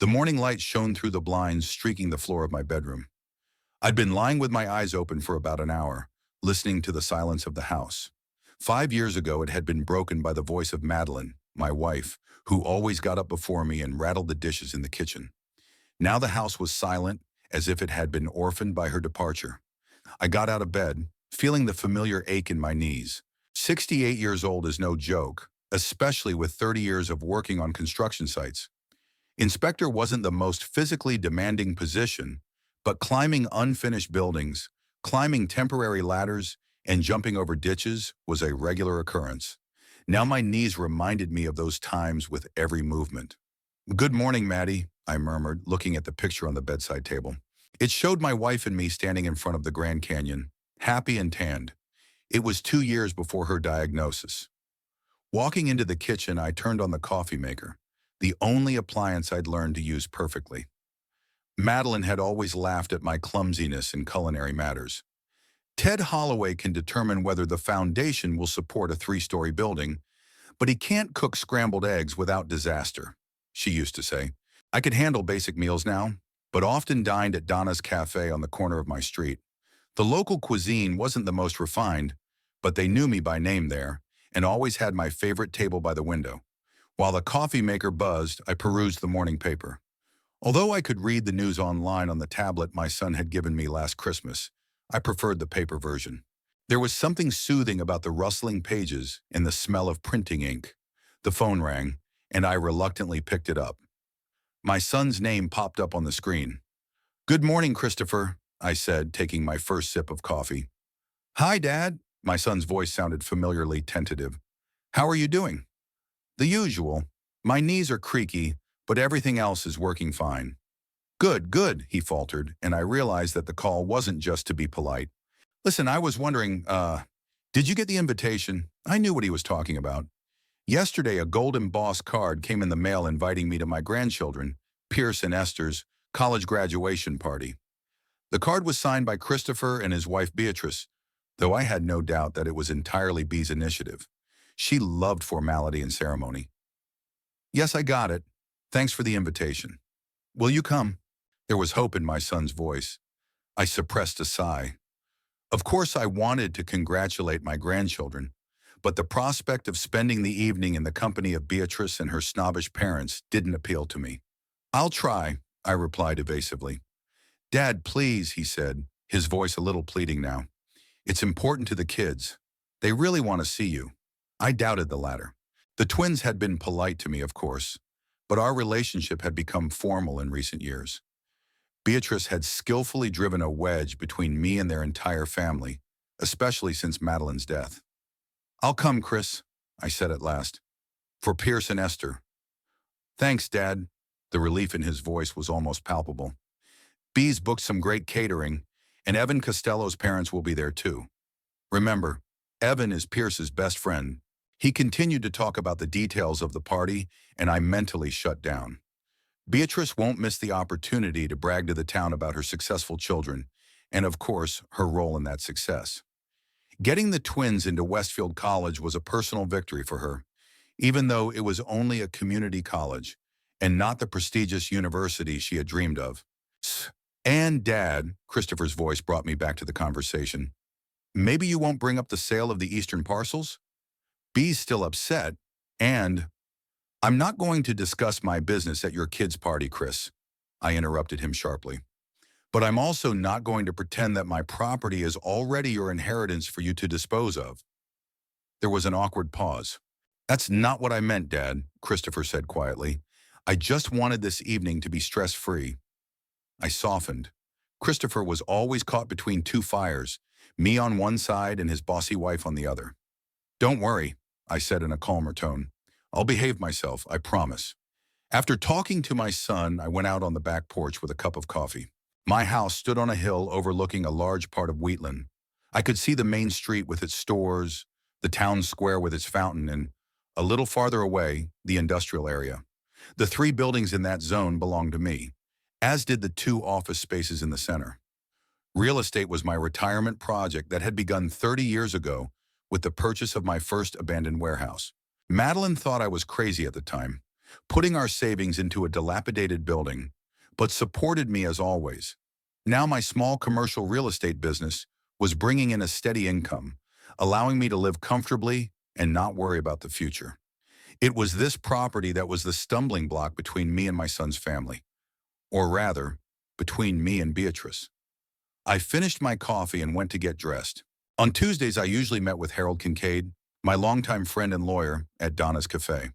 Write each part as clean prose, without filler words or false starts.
The morning light shone through the blinds, streaking the floor of my bedroom. I'd been lying with my eyes open for about an hour, listening to the silence of the house. 5 years ago, it had been broken by the voice of Madeline, my wife, who always got up before me and rattled the dishes in the kitchen. Now the house was silent, as if it had been orphaned by her departure. I got out of bed, feeling the familiar ache in my knees. 68 years old is no joke, especially with 30 years of working on construction sites. Inspector wasn't the most physically demanding position, but climbing unfinished buildings, climbing temporary ladders, and jumping over ditches was a regular occurrence. Now my knees reminded me of those times with every movement. "Good morning, Maddie," I murmured, looking at the picture on the bedside table. It showed my wife and me standing in front of the Grand Canyon, happy and tanned. It was 2 years before her diagnosis. Walking into the kitchen, I turned on the coffee maker, the only appliance I'd learned to use perfectly. Madeline had always laughed at my clumsiness in culinary matters. "Ted Holloway can determine whether the foundation will support a 3-story building, but he can't cook scrambled eggs without disaster," she used to say. I could handle basic meals now, but often dined at Donna's Cafe on the corner of my street. The local cuisine wasn't the most refined, but they knew me by name there, and always had my favorite table by the window. While the coffee maker buzzed, I perused the morning paper. Although I could read the news online on the tablet my son had given me last Christmas, I preferred the paper version. There was something soothing about the rustling pages and the smell of printing ink. The phone rang, and I reluctantly picked it up. My son's name popped up on the screen. "Good morning, Christopher," I said, taking my first sip of coffee. "Hi, Dad." My son's voice sounded familiarly tentative. "How are you doing?" "The usual. My knees are creaky, but everything else is working fine." "Good, good," he faltered, and I realized that the call wasn't just to be polite. "Listen, I was wondering, did you get the invitation?" I knew what he was talking about. "Yesterday, a gold embossed card came in the mail inviting me to my grandchildren, Pierce and Esther's, college graduation party. The card was signed by Christopher and his wife Beatrice, though I had no doubt that it was entirely Bee's initiative. She loved formality and ceremony. "Yes, I got it. Thanks for the invitation. Will you come?" There was hope in my son's voice. I suppressed a sigh. Of course I wanted to congratulate my grandchildren, but the prospect of spending the evening in the company of Beatrice and her snobbish parents didn't appeal to me. "I'll try," I replied evasively. "Dad, please," he said, his voice a little pleading now. "It's important to the kids. They really want to see you." I doubted the latter. The twins had been polite to me, of course, but our relationship had become formal in recent years. Beatrice had skillfully driven a wedge between me and their entire family, especially since Madeline's death. "I'll come, Chris," I said at last. "For Pierce and Esther." "Thanks, Dad." The relief in his voice was almost palpable. "Bee's booked some great catering, and Evan Costello's parents will be there too. Remember, Evan is Pierce's best friend." He continued to talk about the details of the party, and I mentally shut down. Beatrice won't miss the opportunity to brag to the town about her successful children, and of course, her role in that success. Getting the twins into Westfield College was a personal victory for her, even though it was only a community college, and not the prestigious university she had dreamed of. "And Dad," Christopher's voice brought me back to the conversation, "maybe you won't bring up the sale of the eastern parcels? Bee's still upset, and—" "I'm not going to discuss my business at your kid's party, Chris," I interrupted him sharply. "But I'm also not going to pretend that my property is already your inheritance for you to dispose of." There was an awkward pause. "That's not what I meant, Dad," Christopher said quietly. "I just wanted this evening to be stress-free." I softened. Christopher was always caught between two fires, me on one side and his bossy wife on the other. "Don't worry," I said in a calmer tone. "I'll behave myself, I promise." After talking to my son, I went out on the back porch with a cup of coffee. My house stood on a hill overlooking a large part of Wheatland. I could see the main street with its stores, the town square with its fountain, and, a little farther away, the industrial area. The 3 buildings in that zone belonged to me, as did the 2 office spaces in the center. Real estate was my retirement project that had begun 30 years ago with the purchase of my first abandoned warehouse. Madeline thought I was crazy at the time, putting our savings into a dilapidated building, but supported me as always. Now my small commercial real estate business was bringing in a steady income, allowing me to live comfortably and not worry about the future. It was this property that was the stumbling block between me and my son's family, or rather, between me and Beatrice. I finished my coffee and went to get dressed. On Tuesdays, I usually met with Harold Kincaid, my longtime friend and lawyer, at Donna's Cafe.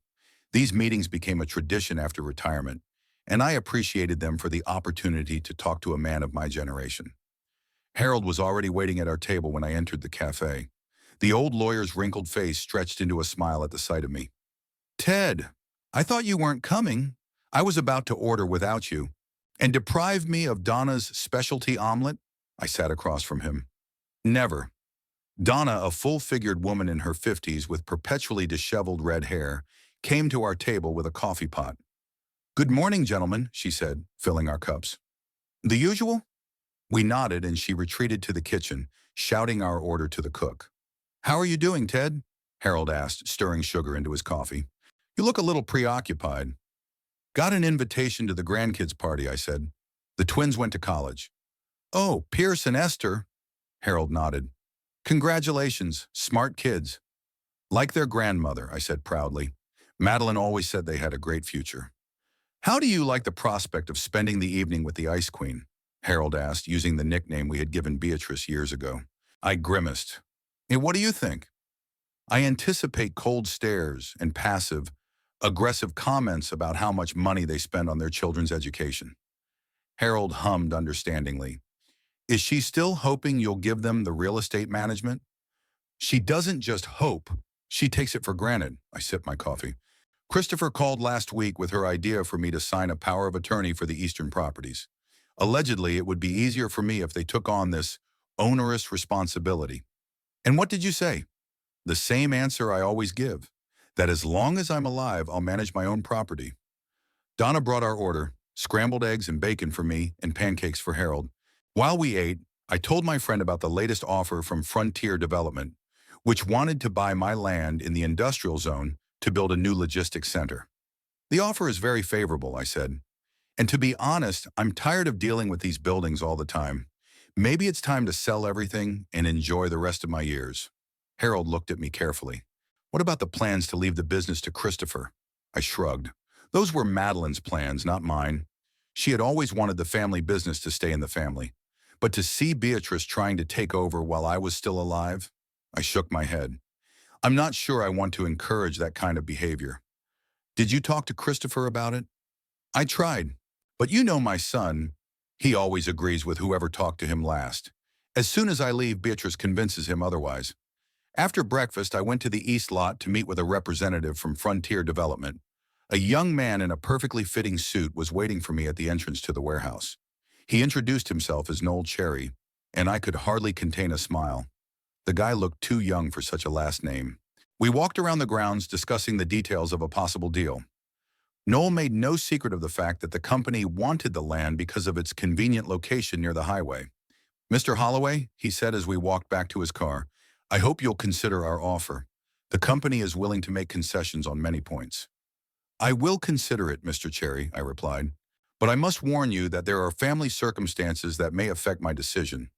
These meetings became a tradition after retirement, and I appreciated them for the opportunity to talk to a man of my generation. Harold was already waiting at our table when I entered the cafe. The old lawyer's wrinkled face stretched into a smile at the sight of me. "Ted, I thought you weren't coming. I was about to order without you. And deprive me of Donna's specialty omelet?" I sat across from him. "Never." Donna, a full-figured woman in her 50s with perpetually disheveled red hair, came to our table with a coffee pot. "Good morning, gentlemen," she said, filling our cups. "The usual?" We nodded and she retreated to the kitchen, shouting our order to the cook. "How are you doing, Ted?" Harold asked, stirring sugar into his coffee. "You look a little preoccupied." "Got an invitation to the grandkids' party," I said. "The twins went to college." "Oh, Pierce and Esther?" Harold nodded. "Congratulations, smart kids." "Like their grandmother," I said proudly. "Madeline always said they had a great future." "How do you like the prospect of spending the evening with the Ice Queen?" Harold asked, using the nickname we had given Beatrice years ago. I grimaced. "And what do you think?" "I anticipate cold stares and passive, aggressive comments about how much money they spend on their children's education." Harold hummed understandingly. "Is she still hoping you'll give them the real estate management?" "She doesn't just hope, she takes it for granted." I sipped my coffee. "Christopher called last week with her idea for me to sign a power of attorney for the Eastern properties. Allegedly, it would be easier for me if they took on this onerous responsibility." "And what did you say?" "The same answer I always give, that as long as I'm alive, I'll manage my own property." Donna brought our order, scrambled eggs and bacon for me and pancakes for Harold. While we ate, I told my friend about the latest offer from Frontier Development, which wanted to buy my land in the industrial zone to build a new logistics center. "The offer is very favorable," I said. "And to be honest, I'm tired of dealing with these buildings all the time. Maybe it's time to sell everything and enjoy the rest of my years." Harold looked at me carefully. "What about the plans to leave the business to Christopher?" I shrugged. "Those were Madeline's plans, not mine. She had always wanted the family business to stay in the family. But to see Beatrice trying to take over while I was still alive?" I shook my head. "I'm not sure I want to encourage that kind of behavior." "Did you talk to Christopher about it?" "I tried. But you know my son. He always agrees with whoever talked to him last. As soon as I leave, Beatrice convinces him otherwise." After breakfast, I went to the East Lot to meet with a representative from Frontier Development. A young man in a perfectly fitting suit was waiting for me at the entrance to the warehouse. He introduced himself as Noel Cherry, and I could hardly contain a smile. The guy looked too young for such a last name. We walked around the grounds discussing the details of a possible deal. Noel made no secret of the fact that the company wanted the land because of its convenient location near the highway. "Mr. Holloway," he said as we walked back to his car, "I hope you'll consider our offer. The company is willing to make concessions on many points." "I will consider it, Mr. Cherry," I replied. "But I must warn you that there are family circumstances that may affect my decision."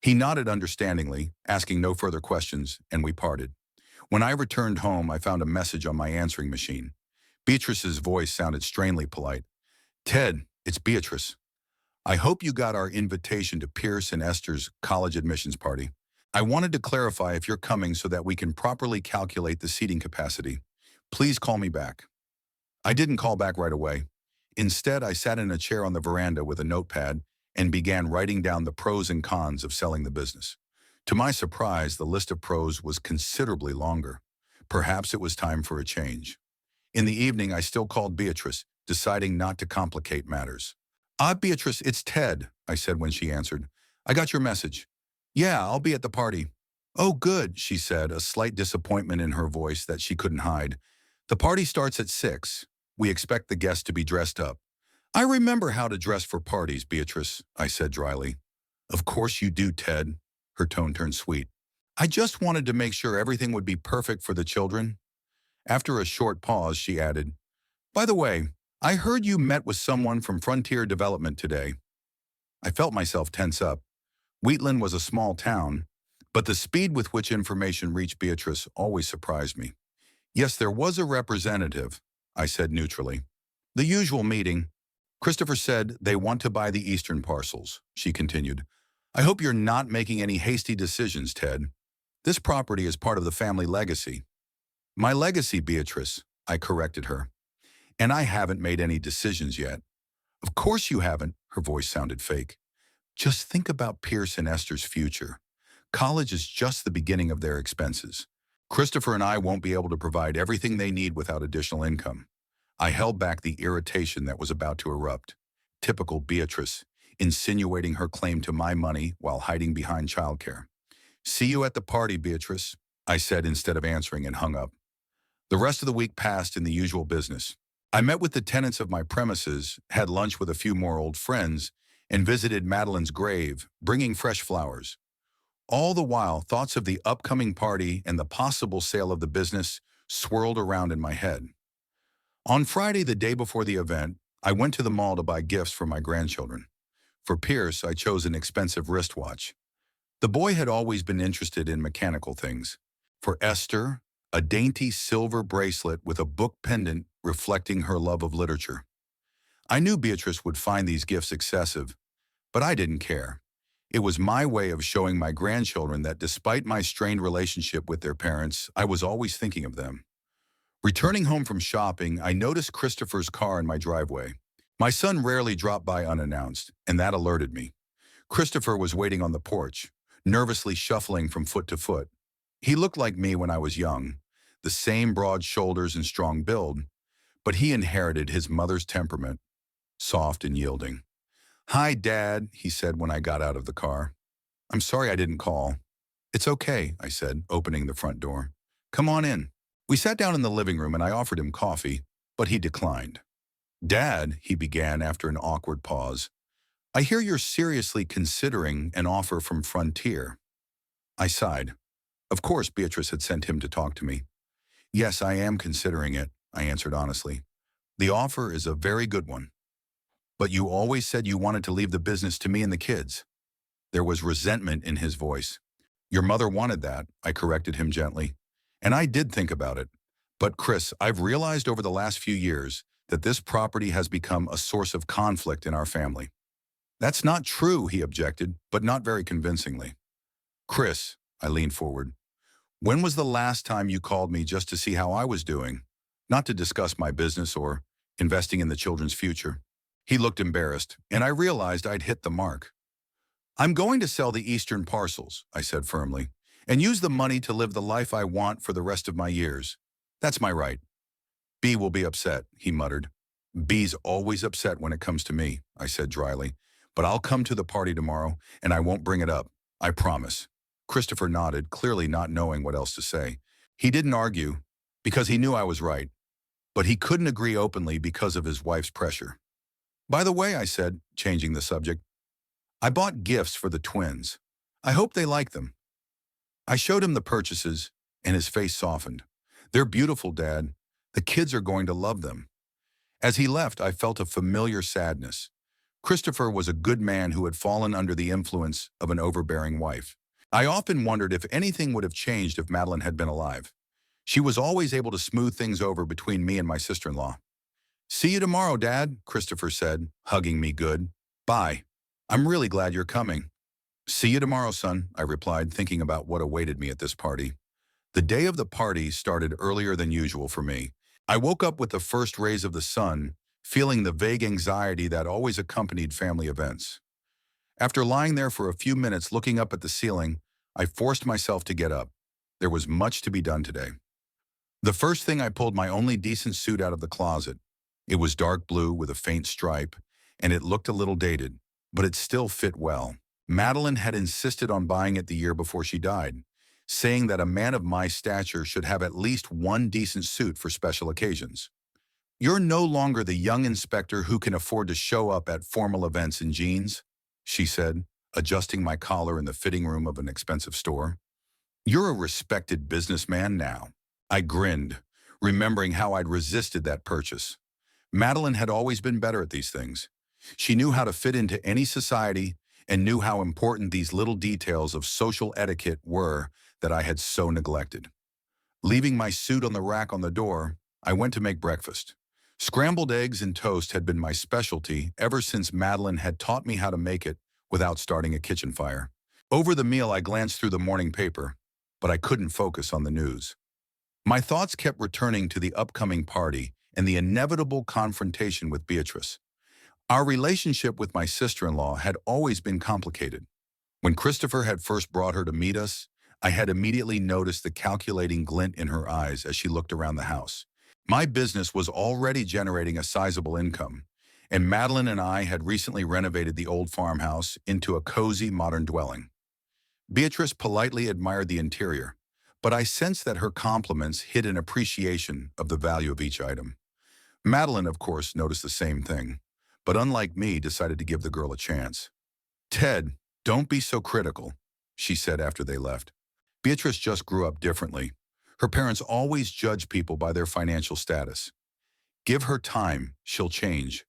He nodded understandingly, asking no further questions, and we parted. When I returned home, I found a message on my answering machine. Beatrice's voice sounded strangely polite. "Ted, it's Beatrice. I hope you got our invitation to Pierce and Esther's college admissions party. I wanted to clarify if you're coming so that we can properly calculate the seating capacity. Please call me back." I didn't call back right away. Instead, I sat in a chair on the veranda with a notepad and began writing down the pros and cons of selling the business. To my surprise, the list of pros was considerably longer. Perhaps it was time for a change. In the evening, I still called Beatrice, deciding not to complicate matters. "Ah, Beatrice, it's Ted," I said when she answered. "I got your message." "Yeah, I'll be at the party." "Oh, good," she said, a slight disappointment in her voice that she couldn't hide. "The party starts at 6. We expect the guests to be dressed up." "I remember how to dress for parties, Beatrice," I said dryly. "Of course you do, Ted." Her tone turned sweet. "I just wanted to make sure everything would be perfect for the children." After a short pause, she added, By the way, I heard you met with someone from Frontier Development today. I felt myself tense up. Wheatland was a small town, but the speed with which information reached Beatrice always surprised me. Yes, there was a representative, I said neutrally. The usual meeting. Christopher said they want to buy the eastern parcels, she continued. I hope you're not making any hasty decisions, Ted. This property is part of the family legacy. My legacy, Beatrice, I corrected her. And I haven't made any decisions yet. Of course you haven't, her voice sounded fake. Just think about Pierce and Esther's future. College is just the beginning of their expenses. Christopher and I won't be able to provide everything they need without additional income. I held back the irritation that was about to erupt. Typical Beatrice, insinuating her claim to my money while hiding behind childcare. See you at the party, Beatrice, I said instead of answering and hung up. The rest of the week passed in the usual business. I met with the tenants of my premises, had lunch with a few more old friends, and visited Madeline's grave, bringing fresh flowers. All the while, thoughts of the upcoming party and the possible sale of the business swirled around in my head. On Friday, the day before the event, I went to the mall to buy gifts for my grandchildren. For Pierce, I chose an expensive wristwatch. The boy had always been interested in mechanical things. For Esther, a dainty silver bracelet with a book pendant reflecting her love of literature. I knew Beatrice would find these gifts excessive, but I didn't care. It was my way of showing my grandchildren that despite my strained relationship with their parents, I was always thinking of them. Returning home from shopping, I noticed Christopher's car in my driveway. My son rarely dropped by unannounced, and that alerted me. Christopher was waiting on the porch, nervously shuffling from foot to foot. He looked like me when I was young, the same broad shoulders and strong build, but he inherited his mother's temperament, soft and yielding. Hi, Dad, he said when I got out of the car. I'm sorry I didn't call. It's okay, I said, opening the front door. Come on in. We sat down in the living room and I offered him coffee, but he declined. Dad, he began after an awkward pause, I hear you're seriously considering an offer from Frontier. I sighed. Of course, Beatrice had sent him to talk to me. Yes, I am considering it, I answered honestly. The offer is a very good one. But you always said you wanted to leave the business to me and the kids. There was resentment in his voice. Your mother wanted that, I corrected him gently. And I did think about it. But Chris, I've realized over the last few years that this property has become a source of conflict in our family. That's not true, he objected, but not very convincingly. Chris, I leaned forward. When was the last time you called me just to see how I was doing? Not to discuss my business or investing in the children's future. He looked embarrassed, and I realized I'd hit the mark. I'm going to sell the eastern parcels, I said firmly, and use the money to live the life I want for the rest of my years. That's my right. B will be upset, he muttered. B's always upset when it comes to me, I said dryly. But I'll come to the party tomorrow, and I won't bring it up. I promise. Christopher nodded, clearly not knowing what else to say. He didn't argue, because he knew I was right. But he couldn't agree openly because of his wife's pressure. By the way, I said, changing the subject, I bought gifts for the twins. I hope they like them. I showed him the purchases, and his face softened. They're beautiful, Dad. The kids are going to love them. As he left, I felt a familiar sadness. Christopher was a good man who had fallen under the influence of an overbearing wife. I often wondered if anything would have changed if Madeline had been alive. She was always able to smooth things over between me and my sister-in-law. See you tomorrow, Dad, Christopher said, hugging me good. Bye. I'm really glad you're coming. See you tomorrow, son, I replied, thinking about what awaited me at this party. The day of the party started earlier than usual for me. I woke up with the first rays of the sun, feeling the vague anxiety that always accompanied family events. After lying there for a few minutes looking up at the ceiling, I forced myself to get up. There was much to be done today. The first thing, I pulled my only decent suit out of the closet. It was dark blue with a faint stripe, and it looked a little dated, but it still fit well. Madeline had insisted on buying it the year before she died, saying that a man of my stature should have at least one decent suit for special occasions. You're no longer the young inspector who can afford to show up at formal events in jeans, she said, adjusting my collar in the fitting room of an expensive store. You're a respected businessman now. I grinned, remembering how I'd resisted that purchase. Madeline had always been better at these things. She knew how to fit into any society and knew how important these little details of social etiquette were that I had so neglected. Leaving my suit on the rack on the door, I went to make breakfast. Scrambled eggs and toast had been my specialty ever since Madeline had taught me how to make it without starting a kitchen fire. Over the meal, I glanced through the morning paper, but I couldn't focus on the news. My thoughts kept returning to the upcoming party and the inevitable confrontation with Beatrice. Our relationship with my sister-in-law had always been complicated. When Christopher had first brought her to meet us, I had immediately noticed the calculating glint in her eyes as she looked around the house. My business was already generating a sizable income, and Madeline and I had recently renovated the old farmhouse into a cozy modern dwelling. Beatrice politely admired the interior, but I sensed that her compliments hid an appreciation of the value of each item. Madeline, of course, noticed the same thing, but unlike me, decided to give the girl a chance. "Ted, don't be so critical," she said after they left. "Beatrice just grew up differently. Her parents always judge people by their financial status. Give her time, she'll change."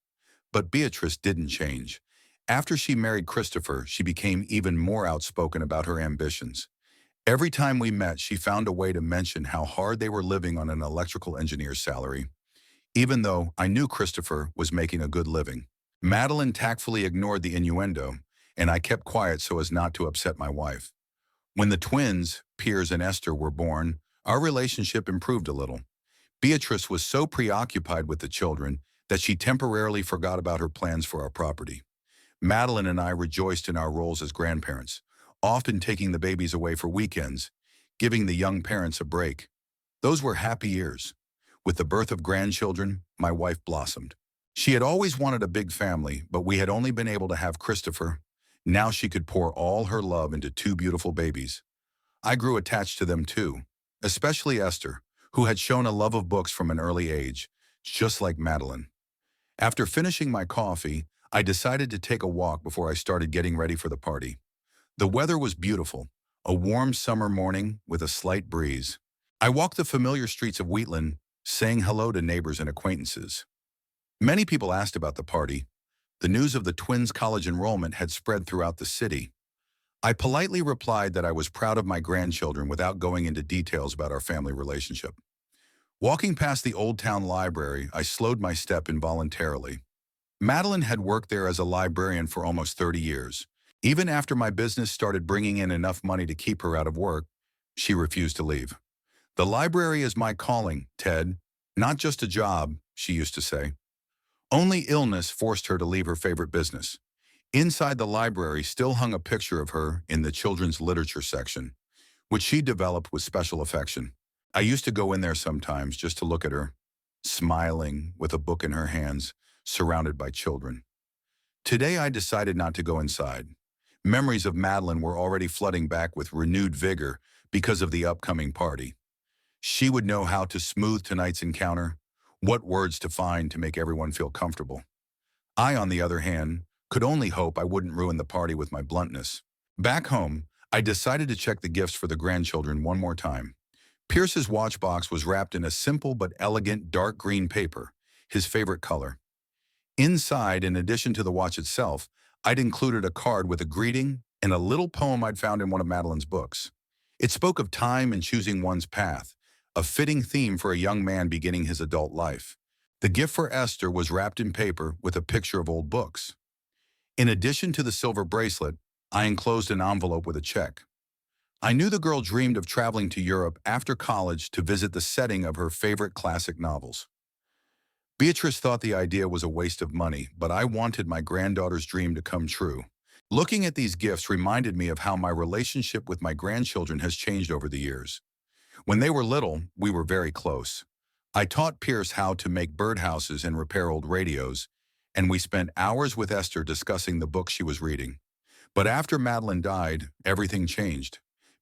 But Beatrice didn't change. After she married Christopher, she became even more outspoken about her ambitions. Every time we met, she found a way to mention how hard they were living on an electrical engineer's salary, even though I knew Christopher was making a good living. Madeline tactfully ignored the innuendo, and I kept quiet so as not to upset my wife. When the twins, Piers and Esther, were born, our relationship improved a little. Beatrice was so preoccupied with the children that she temporarily forgot about her plans for our property. Madeline and I rejoiced in our roles as grandparents, often taking the babies away for weekends, giving the young parents a break. Those were happy years. With the birth of grandchildren, my wife blossomed. She had always wanted a big family, but we had only been able to have Christopher. Now she could pour all her love into two beautiful babies. I grew attached to them too, especially Esther, who had shown a love of books from an early age, just like Madeline. After finishing my coffee, I decided to take a walk before I started getting ready for the party. The weather was beautiful, a warm summer morning with a slight breeze. I walked the familiar streets of Wheatland, saying hello to neighbors and acquaintances. Many people asked about the party. The news of the twins' college enrollment had spread throughout the city. I politely replied that I was proud of my grandchildren without going into details about our family relationship. Walking past the Old Town Library, I slowed my step involuntarily. Madeline had worked there as a librarian for almost 30 years. Even after my business started bringing in enough money to keep her out of work, she refused to leave. "The library is my calling, Ted, not just a job," she used to say. Only illness forced her to leave her favorite business. Inside the library still hung a picture of her in the children's literature section, which she developed with special affection. I used to go in there sometimes just to look at her, smiling with a book in her hands, surrounded by children. Today I decided not to go inside. Memories of Madeline were already flooding back with renewed vigor because of the upcoming party. She would know how to smooth tonight's encounter, what words to find to make everyone feel comfortable. I, on the other hand, could only hope I wouldn't ruin the party with my bluntness. Back home, I decided to check the gifts for the grandchildren one more time. Pierce's watch box was wrapped in a simple but elegant dark green paper, his favorite color. Inside, in addition to the watch itself, I'd included a card with a greeting and a little poem I'd found in one of Madeline's books. It spoke of time and choosing one's path, a fitting theme for a young man beginning his adult life. The gift for Esther was wrapped in paper with a picture of old books. In addition to the silver bracelet, I enclosed an envelope with a check. I knew the girl dreamed of traveling to Europe after college to visit the setting of her favorite classic novels. Beatrice thought the idea was a waste of money, but I wanted my granddaughter's dream to come true. Looking at these gifts reminded me of how my relationship with my grandchildren has changed over the years. When they were little, we were very close. I taught Pierce how to make birdhouses and repair old radios, and we spent hours with Esther discussing the book she was reading. But after Madeline died, everything changed.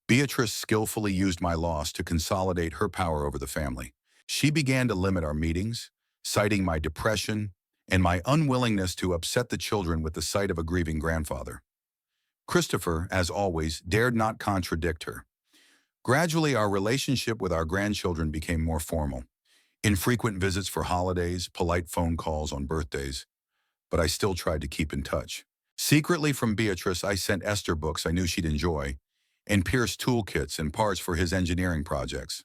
Beatrice skillfully used my loss to consolidate her power over the family. She began to limit our meetings, citing my depression and my unwillingness to upset the children with the sight of a grieving grandfather. Christopher, as always, dared not contradict her. Gradually, our relationship with our grandchildren became more formal. Infrequent visits for holidays, polite phone calls on birthdays, but I still tried to keep in touch. Secretly from Beatrice, I sent Esther books I knew she'd enjoy, and Pierce toolkits and parts for his engineering projects.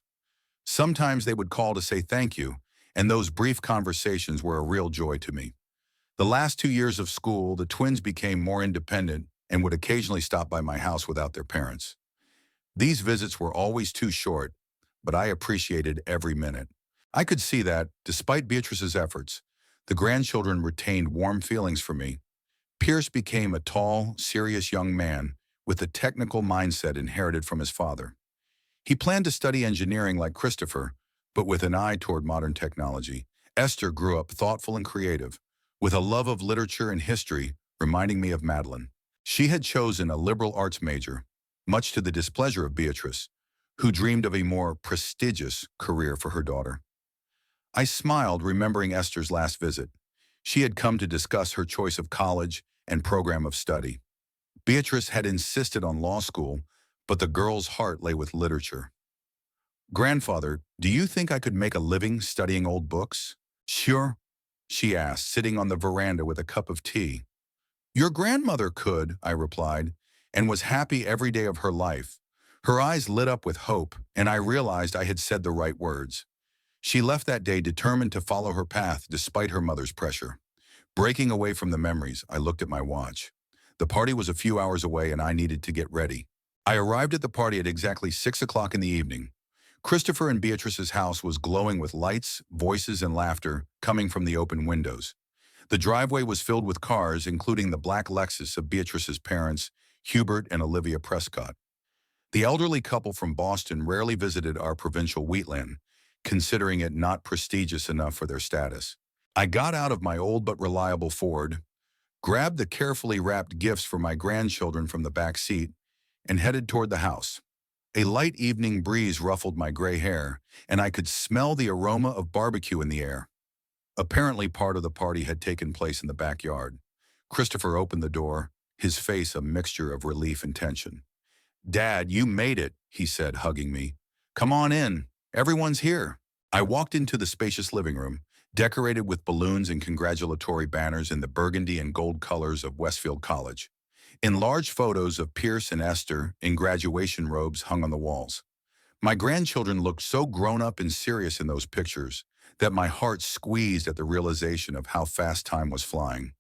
Sometimes they would call to say thank you, and those brief conversations were a real joy to me. The last 2 years of school, the twins became more independent and would occasionally stop by my house without their parents. These visits were always too short, but I appreciated every minute. I could see that, despite Beatrice's efforts, the grandchildren retained warm feelings for me. Pierce became a tall, serious young man with a technical mindset inherited from his father. He planned to study engineering like Christopher, but with an eye toward modern technology. Esther grew up thoughtful and creative, with a love of literature and history, reminding me of Madeline. She had chosen a liberal arts major, much to the displeasure of Beatrice, who dreamed of a more prestigious career for her daughter. I smiled, remembering Esther's last visit. She had come to discuss her choice of college and program of study. Beatrice had insisted on law school, but the girl's heart lay with literature. "Grandfather, do you think I could make a living studying old books?" "Sure," she asked, sitting on the veranda with a cup of tea. "Your grandmother could," I replied, and was happy every day of her life. Her eyes lit up with hope, and I realized I had said the right words. She left that day determined to follow her path despite her mother's pressure. Breaking away from the memories, I looked at my watch. The party was a few hours away and I needed to get ready. I arrived at the party at exactly 6 o'clock in the evening. Christopher and Beatrice's house was glowing with lights, voices, and laughter coming from the open windows. The driveway was filled with cars, including the black Lexus of Beatrice's parents, Hubert and Olivia Prescott. The elderly couple from Boston rarely visited our provincial wheatland, considering it not prestigious enough for their status. I got out of my old but reliable Ford, grabbed the carefully wrapped gifts for my grandchildren from the back seat, and headed toward the house. A light evening breeze ruffled my gray hair, and I could smell the aroma of barbecue in the air. Apparently, part of the party had taken place in the backyard. Christopher opened the door, his face a mixture of relief and tension. "Dad, you made it," he said, hugging me. "Come on in. Everyone's here." I walked into the spacious living room, decorated with balloons and congratulatory banners in the burgundy and gold colors of Westfield College. Enlarged photos of Pierce and Esther in graduation robes hung on the walls. My grandchildren looked so grown up and serious in those pictures that my heart squeezed at the realization of how fast time was flying.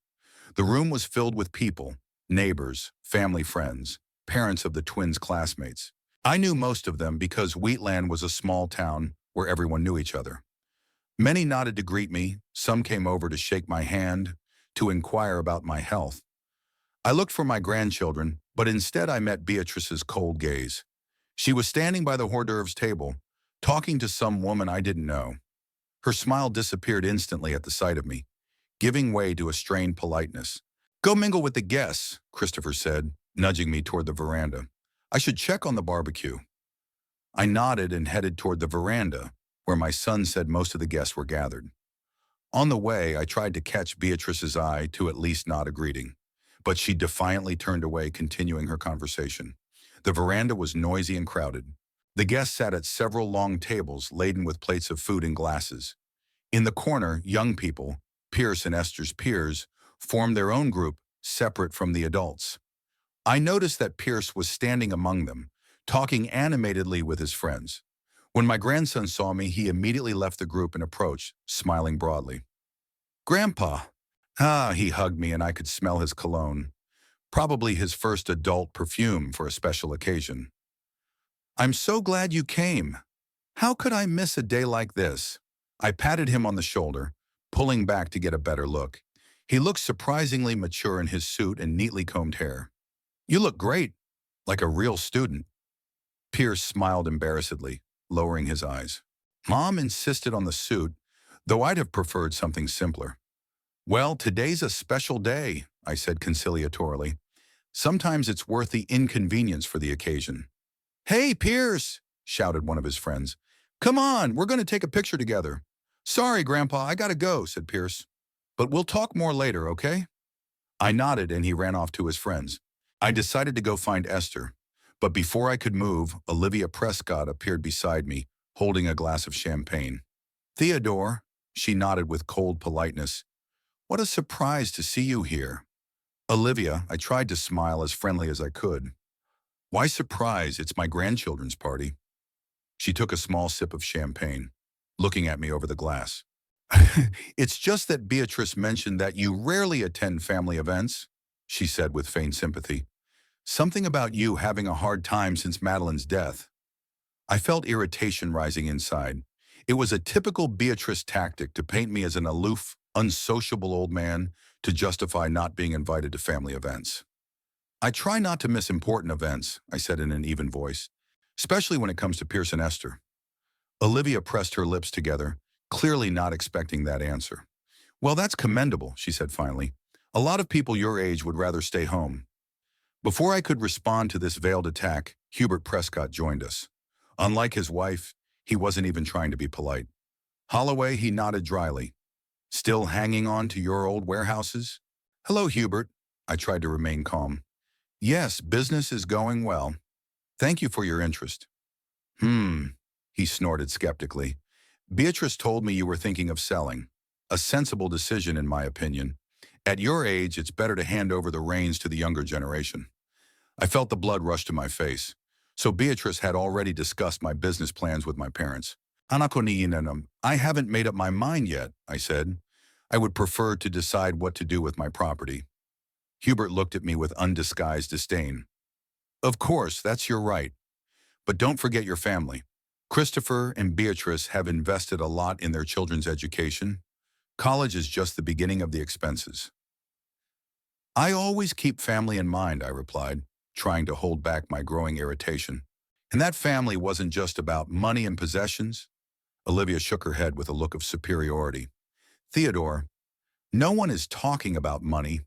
The room was filled with people, neighbors, family friends, parents of the twins' classmates. I knew most of them because Wheatland was a small town where everyone knew each other. Many nodded to greet me, some came over to shake my hand, to inquire about my health. I looked for my grandchildren, but instead I met Beatrice's cold gaze. She was standing by the hors d'oeuvres table, talking to some woman I didn't know. Her smile disappeared instantly at the sight of me, giving way to a strained politeness. "Go mingle with the guests," Christopher said, nudging me toward the veranda. "I should check on the barbecue." I nodded and headed toward the veranda, where my son said most of the guests were gathered. On the way, I tried to catch Beatrice's eye to at least nod a greeting, but she defiantly turned away, continuing her conversation. The veranda was noisy and crowded. The guests sat at several long tables laden with plates of food and glasses. In the corner, young people, Pierce and Esther's peers, formed their own group, separate from the adults. I noticed that Pierce was standing among them, talking animatedly with his friends. When my grandson saw me, he immediately left the group and approached, smiling broadly. "Grandpa." "Ah," he hugged me and I could smell his cologne, probably his first adult perfume for a special occasion. "I'm so glad you came. How could I miss a day like this?" I patted him on the shoulder, pulling back to get a better look. He looked surprisingly mature in his suit and neatly combed hair. "You look great, like a real student." Pierce smiled embarrassedly, lowering his eyes. Mom insisted on the suit, though I'd have preferred something simpler. "Well, today's a special day," I said conciliatorily. "Sometimes it's worth the inconvenience for the occasion." "Hey, Pierce!" shouted one of his friends. "Come on, we're going to take a picture together." "Sorry, Grandpa, I gotta go," said Pierce. "But we'll talk more later, okay?" I nodded and he ran off to his friends. I decided to go find Esther, but before I could move, Olivia Prescott appeared beside me, holding a glass of champagne. Theodore, she nodded with cold politeness. What a surprise to see you here. Olivia, I tried to smile as friendly as I could. Why surprise? It's my grandchildren's party. She took a small sip of champagne, looking at me over the glass. It's just that Beatrice mentioned that you rarely attend family events, she said with faint sympathy. Something about you having a hard time since Madeline's death. I felt irritation rising inside. It was a typical Beatrice tactic to paint me as an aloof, unsociable old man to justify not being invited to family events. I try not to miss important events, I said in an even voice, especially when it comes to Pierce and Esther. Olivia pressed her lips together, clearly not expecting that answer. Well, that's commendable, she said finally. A lot of people your age would rather stay home. Before I could respond to this veiled attack, Hubert Prescott joined us. Unlike his wife, he wasn't even trying to be polite. Holloway, he nodded dryly. Still hanging on to your old warehouses? Hello, Hubert. I tried to remain calm. Yes, business is going well. Thank you for your interest. He snorted skeptically. Beatrice told me you were thinking of selling. A sensible decision, in my opinion. At your age, it's better to hand over the reins to the younger generation. I felt the blood rush to my face. So Beatrice had already discussed my business plans with my parents. I haven't made up my mind yet, I said. I would prefer to decide what to do with my property. Hubert looked at me with undisguised disdain. Of course, that's your right. But don't forget your family. Christopher and Beatrice have invested a lot in their children's education. College is just the beginning of the expenses. I always keep family in mind, I replied, trying to hold back my growing irritation. And that family wasn't just about money and possessions. Olivia shook her head with a look of superiority. Theodore, no one is talking about money,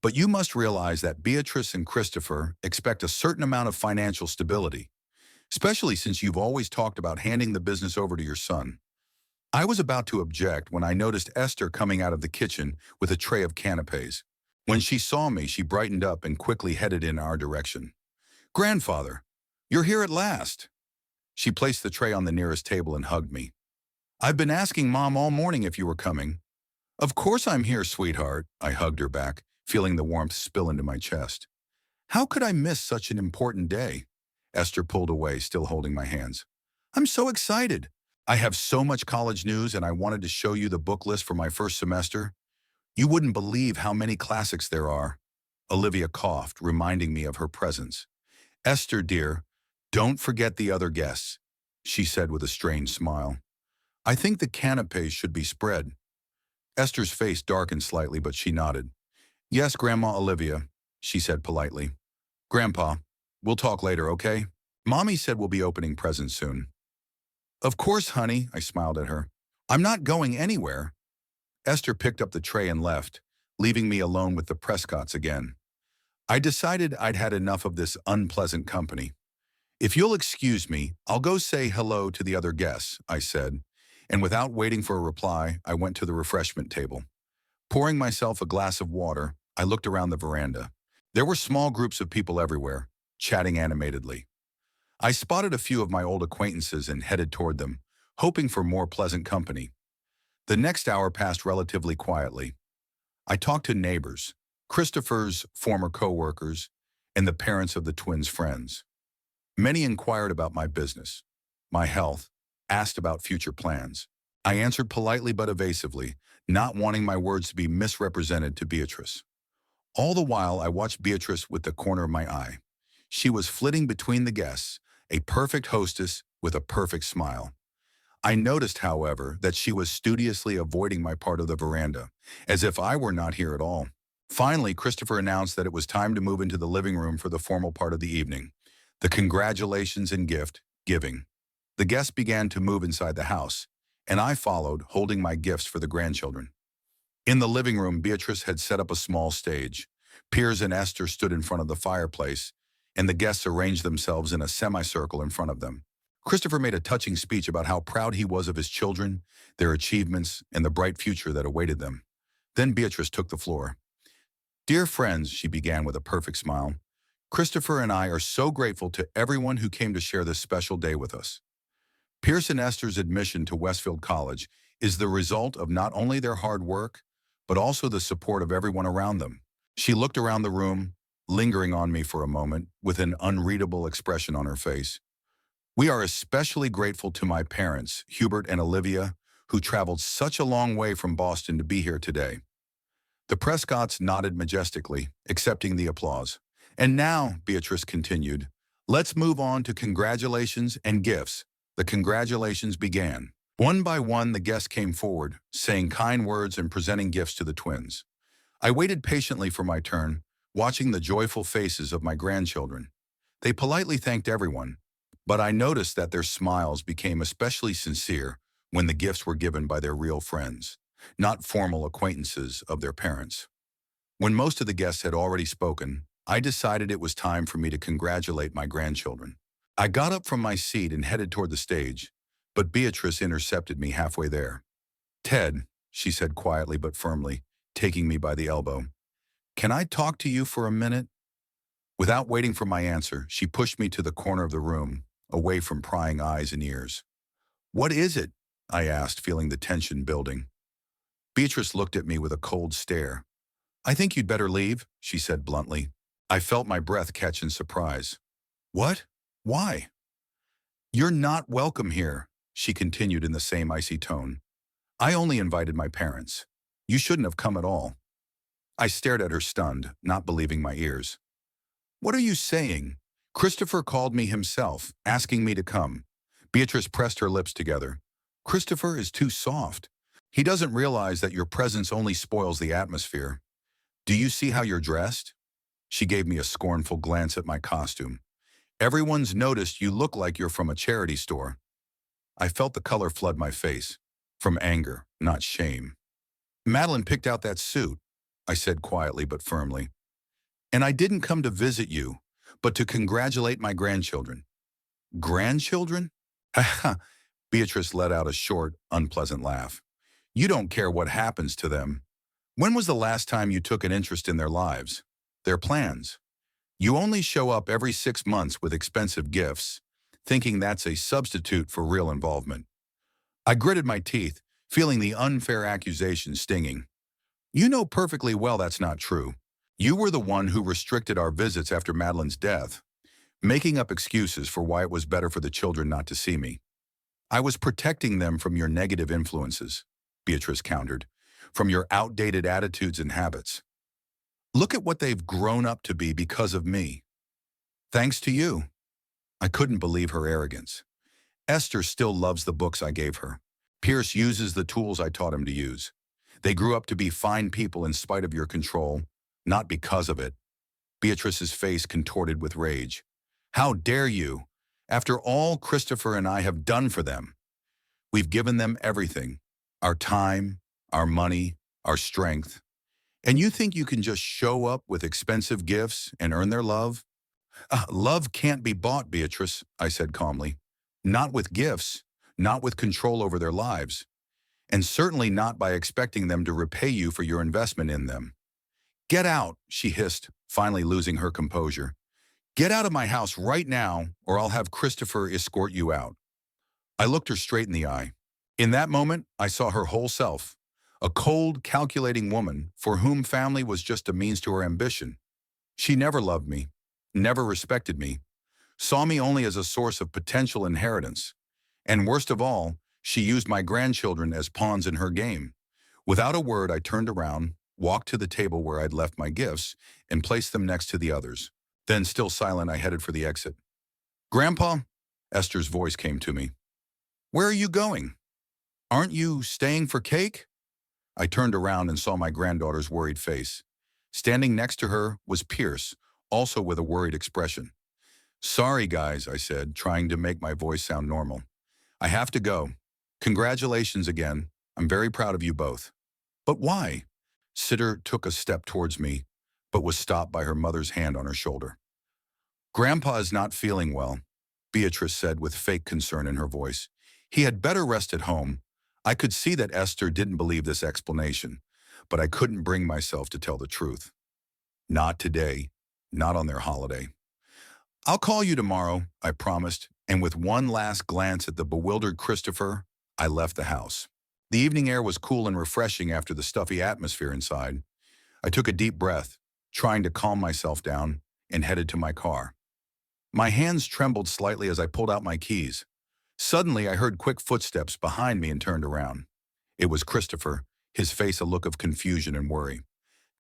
but you must realize that Beatrice and Christopher expect a certain amount of financial stability, especially since you've always talked about handing the business over to your son. I was about to object when I noticed Esther coming out of the kitchen with a tray of canapes. When she saw me, she brightened up and quickly headed in our direction. Grandfather, you're here at last. She placed the tray on the nearest table and hugged me. I've been asking Mom all morning if you were coming. Of course I'm here, sweetheart, I hugged her back, feeling the warmth spill into my chest. How could I miss such an important day? Esther pulled away, still holding my hands. I'm so excited. I have so much college news and I wanted to show you the book list for my first semester. You wouldn't believe how many classics there are. Olivia coughed, reminding me of her presence. Esther, dear, don't forget the other guests, she said with a strange smile. I think the canapes should be spread. Esther's face darkened slightly, but she nodded. Yes, Grandma Olivia, she said politely. Grandpa, we'll talk later, okay? Mommy said we'll be opening presents soon. Of course, honey, I smiled at her. I'm not going anywhere. Esther picked up the tray and left, leaving me alone with the Prescotts again. I decided I'd had enough of this unpleasant company. If you'll excuse me, I'll go say hello to the other guests, I said, and without waiting for a reply, I went to the refreshment table. Pouring myself a glass of water, I looked around the veranda. There were small groups of people everywhere, chatting animatedly. I spotted a few of my old acquaintances and headed toward them, hoping for more pleasant company. The next hour passed relatively quietly. I talked to neighbors, Christopher's former co-workers, and the parents of the twins' friends. Many inquired about my business, my health, asked about future plans. I answered politely but evasively, not wanting my words to be misrepresented to Beatrice. All the while, I watched Beatrice with the corner of my eye. She was flitting between the guests, a perfect hostess with a perfect smile. I noticed, however, that she was studiously avoiding my part of the veranda, as if I were not here at all. Finally, Christopher announced that it was time to move into the living room for the formal part of the evening, the congratulations and gift giving. The guests began to move inside the house, and I followed, holding my gifts for the grandchildren. In the living room, Beatrice had set up a small stage. Piers and Esther stood in front of the fireplace, and the guests arranged themselves in a semicircle in front of them. Christopher made a touching speech about how proud he was of his children, their achievements, and the bright future that awaited them. Then Beatrice took the floor. Dear friends, she began with a perfect smile, Christopher and I are so grateful to everyone who came to share this special day with us. Pierce and Esther's admission to Westfield College is the result of not only their hard work, but also the support of everyone around them. She looked around the room, lingering on me for a moment, with an unreadable expression on her face. We are especially grateful to my parents, Hubert and Olivia, who traveled such a long way from Boston to be here today. The Prescotts nodded majestically, accepting the applause. And now, Beatrice continued, let's move on to congratulations and gifts. The congratulations began. One by one, the guests came forward, saying kind words and presenting gifts to the twins. I waited patiently for my turn, watching the joyful faces of my grandchildren. They politely thanked everyone, but I noticed that their smiles became especially sincere when the gifts were given by their real friends, not formal acquaintances of their parents. When most of the guests had already spoken, I decided it was time for me to congratulate my grandchildren. I got up from my seat and headed toward the stage, but Beatrice intercepted me halfway there. Ted, she said quietly but firmly, taking me by the elbow, can I talk to you for a minute? Without waiting for my answer, she pushed me to the corner of the room, away from prying eyes and ears. What is it? I asked, feeling the tension building. Beatrice looked at me with a cold stare. I think you'd better leave, she said bluntly. I felt my breath catch in surprise. What? Why? You're not welcome here, she continued in the same icy tone. I only invited my parents. You shouldn't have come at all. I stared at her stunned, not believing my ears. What are you saying? Christopher called me himself, asking me to come. Beatrice pressed her lips together. Christopher is too soft. He doesn't realize that your presence only spoils the atmosphere. Do you see how you're dressed? She gave me a scornful glance at my costume. Everyone's noticed you look like you're from a charity store. I felt the color flood my face, from anger, not shame. Madeline picked out that suit, I said quietly but firmly. And I didn't come to visit you, but to congratulate my grandchildren. Grandchildren? Beatrice let out a short, unpleasant laugh. You don't care what happens to them. When was the last time you took an interest in their lives, their plans? You only show up every 6 months with expensive gifts, thinking that's a substitute for real involvement. I gritted my teeth, feeling the unfair accusation stinging. You know perfectly well that's not true. You were the one who restricted our visits after Madeline's death, making up excuses for why it was better for the children not to see me. I was protecting them from your negative influences, Beatrice countered, from your outdated attitudes and habits. Look at what they've grown up to be because of me. Thanks to you. I couldn't believe her arrogance. Esther still loves the books I gave her. Pierce uses the tools I taught him to use. They grew up to be fine people in spite of your control, not because of it. Beatrice's face contorted with rage. How dare you? After all Christopher and I have done for them. We've given them everything. Our time, our money, our strength. And you think you can just show up with expensive gifts and earn their love? Love can't be bought, Beatrice, I said calmly. Not with gifts, not with control over their lives, and certainly not by expecting them to repay you for your investment in them. Get out, she hissed, finally losing her composure. Get out of my house right now, or I'll have Christopher escort you out. I looked her straight in the eye. In that moment, I saw her whole self, a cold, calculating woman for whom family was just a means to her ambition. She never loved me, never respected me, saw me only as a source of potential inheritance. And worst of all, she used my grandchildren as pawns in her game. Without a word, I turned around, walked to the table where I'd left my gifts, and placed them next to the others. Then, still silent, I headed for the exit. Grandpa, Esther's voice came to me. Where are you going? Aren't you staying for cake? I turned around and saw my granddaughter's worried face. Standing next to her was Pierce, also with a worried expression. Sorry, guys, I said, trying to make my voice sound normal. I have to go. Congratulations again. I'm very proud of you both. But why? Sitter took a step towards me, but was stopped by her mother's hand on her shoulder. Grandpa is not feeling well, Beatrice said with fake concern in her voice. He had better rest at home. I could see that Esther didn't believe this explanation, but I couldn't bring myself to tell the truth. Not today, not on their holiday. I'll call you tomorrow, I promised, and with one last glance at the bewildered Christopher, I left the house. The evening air was cool and refreshing after the stuffy atmosphere inside. I took a deep breath, trying to calm myself down, and headed to my car. My hands trembled slightly as I pulled out my keys. Suddenly, I heard quick footsteps behind me and turned around. It was Christopher, his face a look of confusion and worry.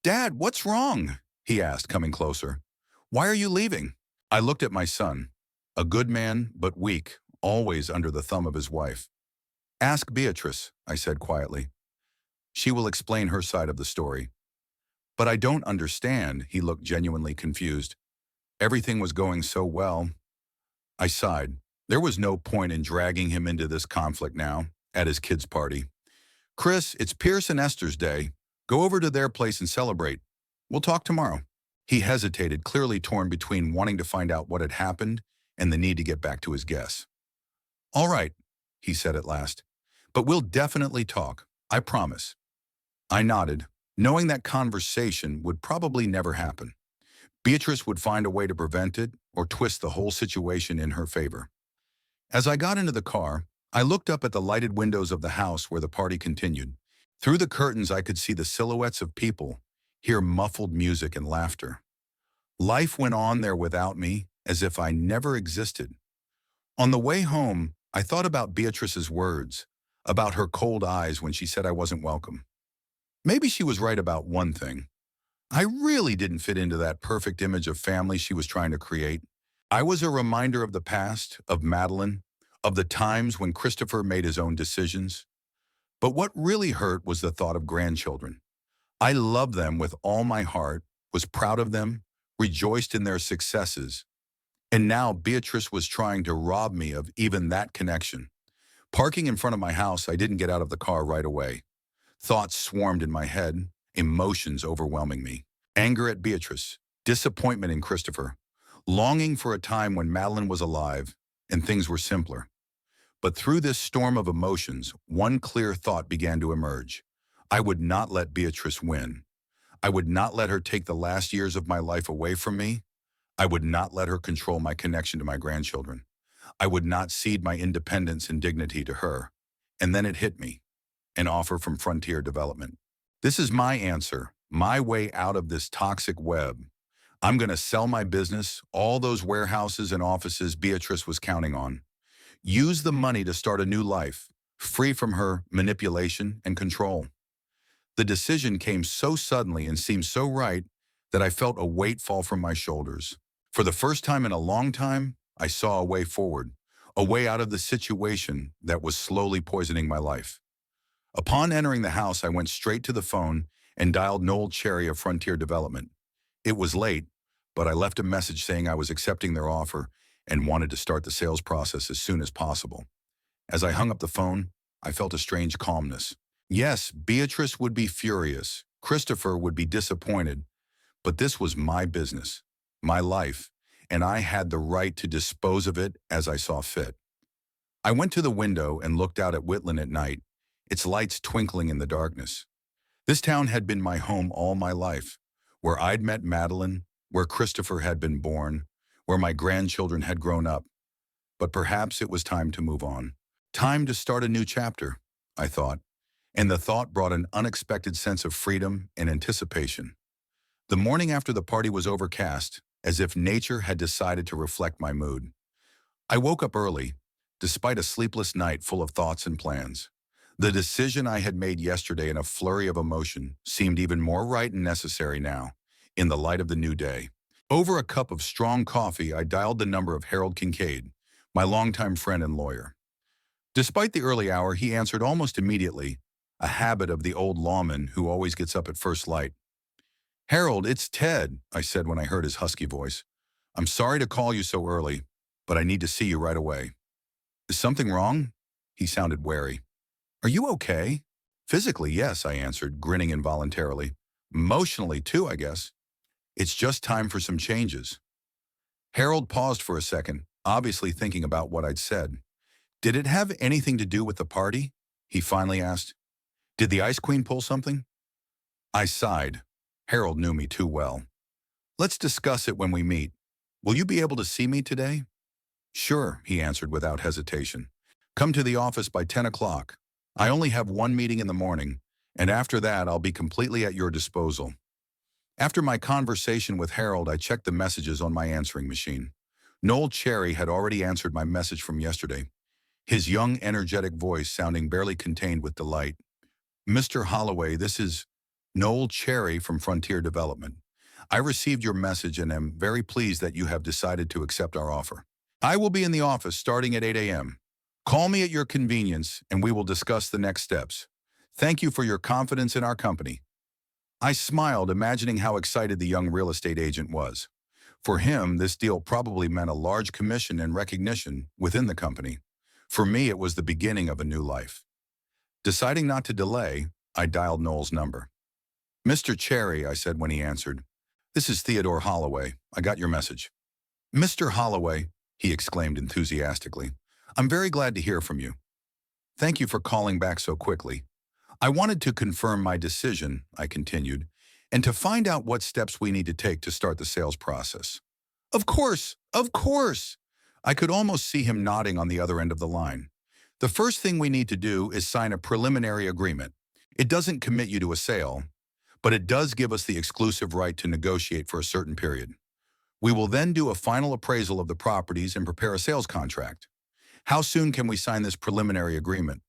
"Dad, what's wrong?" he asked, coming closer. "Why are you leaving?" I looked at my son, a good man but weak, always under the thumb of his wife. "Ask Beatrice," I said quietly. "She will explain her side of the story." "But I don't understand," he looked genuinely confused. "Everything was going so well." I sighed. There was no point in dragging him into this conflict now, at his kids' party. "Chris, it's Pierce and Esther's day. Go over to their place and celebrate. We'll talk tomorrow." He hesitated, clearly torn between wanting to find out what had happened and the need to get back to his guests. "All right," he said at last. "But we'll definitely talk. I promise." I nodded, knowing that conversation would probably never happen. Beatrice would find a way to prevent it or twist the whole situation in her favor. As I got into the car, I looked up at the lighted windows of the house where the party continued. Through the curtains, I could see the silhouettes of people, hear muffled music and laughter. Life went on there without me, as if I never existed. On the way home, I thought about Beatrice's words, about her cold eyes when she said I wasn't welcome. Maybe she was right about one thing. I really didn't fit into that perfect image of family she was trying to create. I was a reminder of the past, of Madeline, of the times when Christopher made his own decisions. But what really hurt was the thought of grandchildren. I loved them with all my heart, was proud of them, rejoiced in their successes. And now Beatrice was trying to rob me of even that connection. Parking in front of my house, I didn't get out of the car right away. Thoughts swarmed in my head, emotions overwhelming me. Anger at Beatrice, disappointment in Christopher, longing for a time when Madeline was alive and things were simpler. But through this storm of emotions, one clear thought began to emerge. I would not let Beatrice win. I would not let her take the last years of my life away from me. I would not let her control my connection to my grandchildren. I would not cede my independence and dignity to her. And then it hit me, an offer from Frontier Development. This is my answer, my way out of this toxic web. I'm going to sell my business, all those warehouses and offices Beatrice was counting on. Use the money to start a new life, free from her manipulation and control. The decision came so suddenly and seemed so right that I felt a weight fall from my shoulders. For the first time in a long time, I saw a way forward, a way out of the situation that was slowly poisoning my life. Upon entering the house, I went straight to the phone and dialed Noel Cherry of Frontier Development. It was late, but I left a message saying I was accepting their offer and wanted to start the sales process as soon as possible. As I hung up the phone, I felt a strange calmness. Yes, Beatrice would be furious, Christopher would be disappointed, but this was my business, my life, and I had the right to dispose of it as I saw fit. I went to the window and looked out at Whitland at night, its lights twinkling in the darkness. This town had been my home all my life, where I'd met Madeline, where Christopher had been born, where my grandchildren had grown up. But perhaps it was time to move on. Time to start a new chapter, I thought, and the thought brought an unexpected sense of freedom and anticipation. The morning after the party was overcast, as if nature had decided to reflect my mood. I woke up early, despite a sleepless night full of thoughts and plans. The decision I had made yesterday in a flurry of emotion seemed even more right and necessary now, in the light of the new day. Over a cup of strong coffee, I dialed the number of Harold Kincaid, my longtime friend and lawyer. Despite the early hour, he answered almost immediately, a habit of the old lawman who always gets up at first light. "Harold, it's Ted," I said when I heard his husky voice. "I'm sorry to call you so early, but I need to see you right away." "Is something wrong?" He sounded wary. "Are you okay?" "Physically, yes," I answered, grinning involuntarily. "Emotionally, too, I guess. It's just time for some changes." Harold paused for a second, obviously thinking about what I'd said. "Did it have anything to do with the party?" he finally asked. "Did the Ice Queen pull something?" I sighed. Harold knew me too well. "Let's discuss it when we meet. Will you be able to see me today?" "Sure," he answered without hesitation. "Come to the office by 10 o'clock. I only have one meeting in the morning, and after that, I'll be completely at your disposal. After my conversation with Harold, I checked the messages on my answering machine. Noel Cherry had already answered my message from yesterday, his young, energetic voice sounding barely contained with delight. Mr. Holloway, this is Noel Cherry from Frontier Development. I received your message and am very pleased that you have decided to accept our offer. I will be in the office starting at 8 a.m. Call me at your convenience and we will discuss the next steps. Thank you for your confidence in our company. I smiled, imagining how excited the young real estate agent was. For him, this deal probably meant a large commission and recognition within the company. For me, it was the beginning of a new life. Deciding not to delay, I dialed Noel's number. Mr. Cherry, I said when he answered. This is Theodore Holloway. I got your message. Mr. Holloway, he exclaimed enthusiastically. I'm very glad to hear from you. Thank you for calling back so quickly. I wanted to confirm my decision, I continued, and to find out what steps we need to take to start the sales process. Of course, of course. I could almost see him nodding on the other end of the line. The first thing we need to do is sign a preliminary agreement. It doesn't commit you to a sale, but it does give us the exclusive right to negotiate for a certain period. We will then do a final appraisal of the properties and prepare a sales contract. How soon can we sign this preliminary agreement?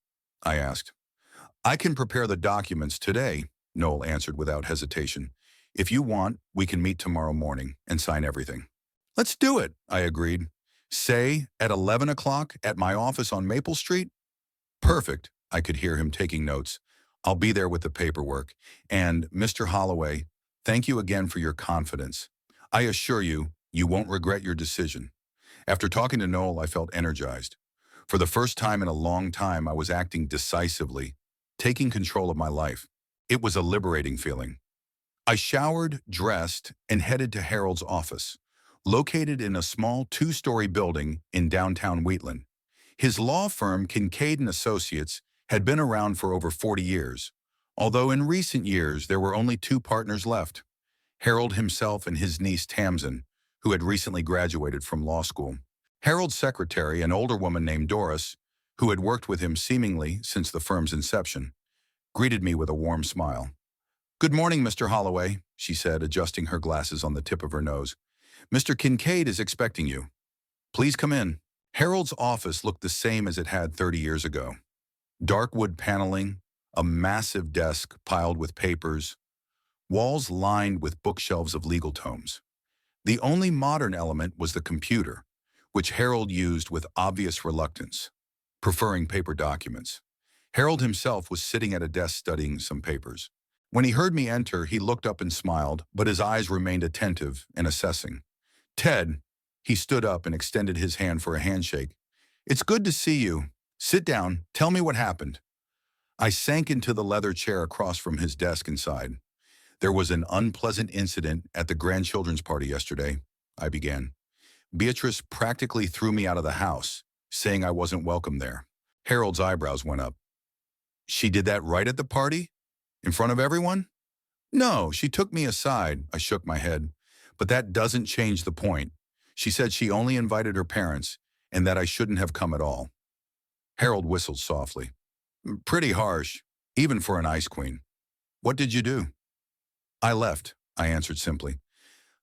I asked. I can prepare the documents today, Noel answered without hesitation. If you want, we can meet tomorrow morning and sign everything. Let's do it, I agreed. Say, at 11 o'clock at my office on Maple Street? Perfect, I could hear him taking notes. I'll be there with the paperwork. And, Mr. Holloway, thank you again for your confidence. I assure you, you won't regret your decision. After talking to Noel, I felt energized. For the first time in a long time, I was acting decisively, taking control of my life. It was a liberating feeling. I showered, dressed, and headed to Harold's office, located in a small two-story building in downtown Wheatland. His law firm, Kincaid & Associates, had been around for over 40 years, although in recent years there were only two partners left, Harold himself and his niece Tamsin, who had recently graduated from law school. Harold's secretary, an older woman named Doris, who had worked with him seemingly since the firm's inception, greeted me with a warm smile. Good morning, Mr. Holloway, she said, adjusting her glasses on the tip of her nose. Mr. Kincaid is expecting you. Please come in. Harold's office looked the same as it had 30 years ago. Dark wood paneling, a massive desk piled with papers, walls lined with bookshelves of legal tomes. The only modern element was the computer, which Harold used with obvious reluctance, preferring paper documents. Harold himself was sitting at a desk studying some papers. When he heard me enter, he looked up and smiled, but his eyes remained attentive and assessing. Ted, he stood up and extended his hand for a handshake. It's good to see you. Sit down. Tell me what happened. I sank into the leather chair across from his desk and sighed. There was an unpleasant incident at the grandchildren's party yesterday, I began. Beatrice practically threw me out of the house, saying I wasn't welcome there. Harold's eyebrows went up. She did that right at the party? In front of everyone? No, she took me aside. I shook my head. But that doesn't change the point. She said she only invited her parents and that I shouldn't have come at all. Harold whistled softly. Pretty harsh, even for an ice queen. What did you do? I left, I answered simply.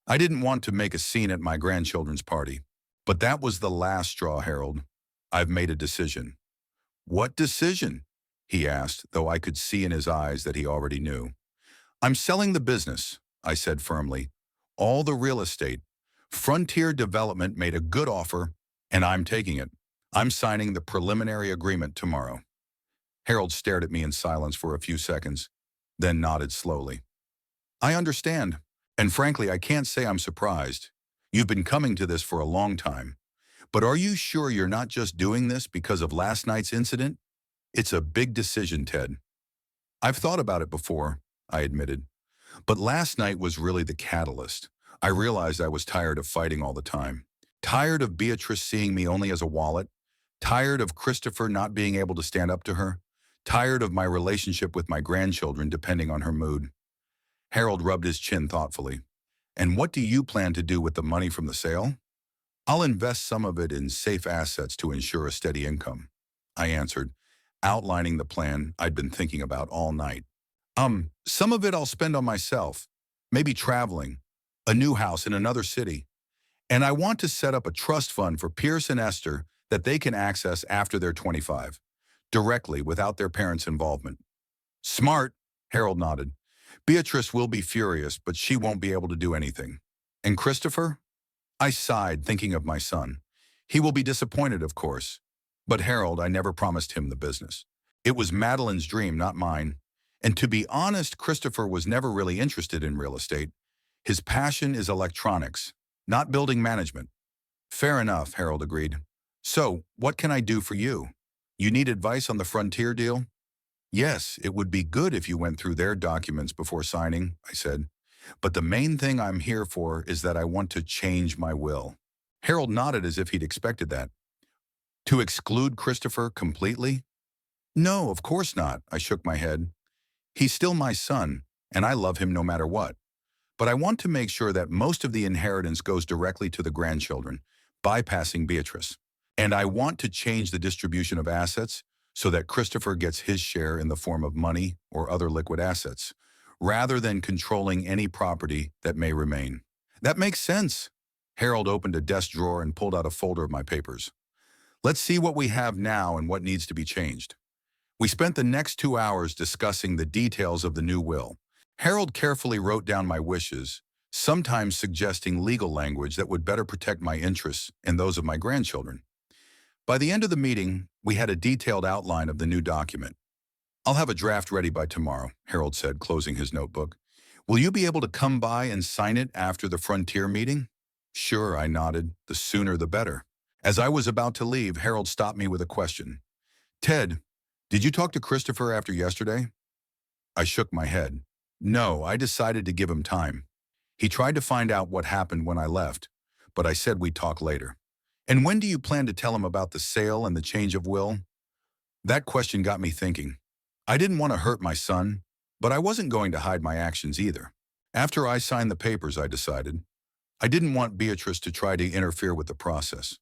I didn't want to make a scene at my grandchildren's party. But that was the last straw, Harold. I've made a decision. What decision? He asked, though I could see in his eyes that he already knew. I'm selling the business, I said firmly. All the real estate. Frontier Development made a good offer, and I'm taking it. I'm signing the preliminary agreement tomorrow. Harold stared at me in silence for a few seconds, then nodded slowly. I understand, and frankly, I can't say I'm surprised. You've been coming to this for a long time. But are you sure you're not just doing this because of last night's incident? It's a big decision, Ted. I've thought about it before, I admitted. But last night was really the catalyst. I realized I was tired of fighting all the time. Tired of Beatrice seeing me only as a wallet. Tired of Christopher not being able to stand up to her. Tired of my relationship with my grandchildren depending on her mood. Harold rubbed his chin thoughtfully. And what do you plan to do with the money from the sale? I'll invest some of it in safe assets to ensure a steady income, I answered, outlining the plan I'd been thinking about all night. Some of it I'll spend on myself, maybe traveling, a new house in another city. And I want to set up a trust fund for Pierce and Esther that they can access after they're 25, directly without their parents' involvement. Smart, Harold nodded. Beatrice will be furious, but she won't be able to do anything. And Christopher? I sighed, thinking of my son. He will be disappointed, of course. But Harold, I never promised him the business. It was Madeline's dream, not mine. And to be honest, Christopher was never really interested in real estate. His passion is electronics, not building management. Fair enough, Harold agreed. So, what can I do for you? You need advice on the Frontier deal? Yes, it would be good if you went through their documents before signing, I said. But the main thing I'm here for is that I want to change my will. Harold nodded as if he'd expected that. To exclude Christopher completely? No, of course not, I shook my head. He's still my son, and I love him no matter what. But I want to make sure that most of the inheritance goes directly to the grandchildren, bypassing Beatrice. And I want to change the distribution of assets so that Christopher gets his share in the form of money or other liquid assets, rather than controlling any property that may remain. That makes sense. Harold opened a desk drawer and pulled out a folder of my papers. Let's see what we have now and what needs to be changed. We spent the next 2 hours discussing the details of the new will. Harold carefully wrote down my wishes, sometimes suggesting legal language that would better protect my interests and those of my grandchildren. By the end of the meeting, we had a detailed outline of the new document. I'll have a draft ready by tomorrow, Harold said, closing his notebook. Will you be able to come by and sign it after the Frontier meeting? Sure, I nodded. The sooner the better. As I was about to leave, Harold stopped me with a question. Ted, did you talk to Christopher after yesterday? I shook my head. No, I decided to give him time. He tried to find out what happened when I left, but I said we'd talk later. And when do you plan to tell him about the sale and the change of will? That question got me thinking. I didn't want to hurt my son, but I wasn't going to hide my actions either. After I signed the papers, I decided. I didn't want Beatrice to try to interfere with the process.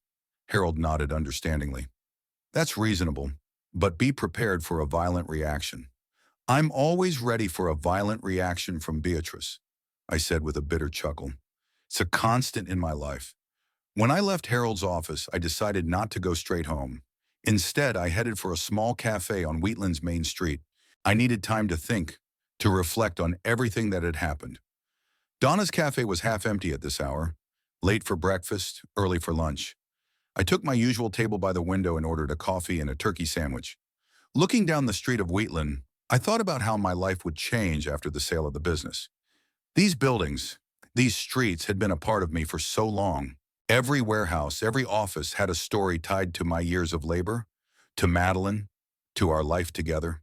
Harold nodded understandingly. That's reasonable, but be prepared for a violent reaction. I'm always ready for a violent reaction from Beatrice, I said with a bitter chuckle. It's a constant in my life. When I left Harold's office, I decided not to go straight home. Instead, I headed for a small cafe on Wheatland's main street. I needed time to think, to reflect on everything that had happened. Donna's cafe was half empty at this hour, late for breakfast, early for lunch. I took my usual table by the window and ordered a coffee and a turkey sandwich. Looking down the street of Wheatland, I thought about how my life would change after the sale of the business. These buildings, these streets had been a part of me for so long. Every warehouse, every office had a story tied to my years of labor, to Madeline, to our life together.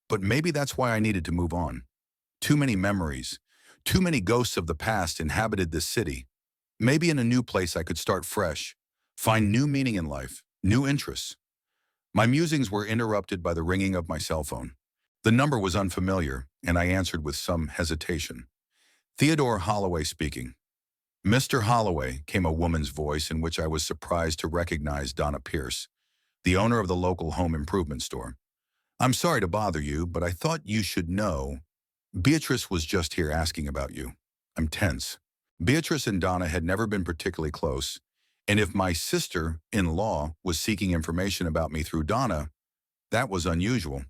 But maybe that's why I needed to move on. Too many memories, too many ghosts of the past inhabited this city. Maybe in a new place I could start fresh, find new meaning in life, new interests. My musings were interrupted by the ringing of my cell phone. The number was unfamiliar, and I answered with some hesitation. Theodore Holloway speaking. Mr. Holloway, came a woman's voice in which I was surprised to recognize Donna Pierce, the owner of the local home improvement store. I'm sorry to bother you, but I thought you should know. Beatrice was just here asking about you. I'm tense. Beatrice and Donna had never been particularly close, and if my sister-in-law was seeking information about me through Donna, that was unusual.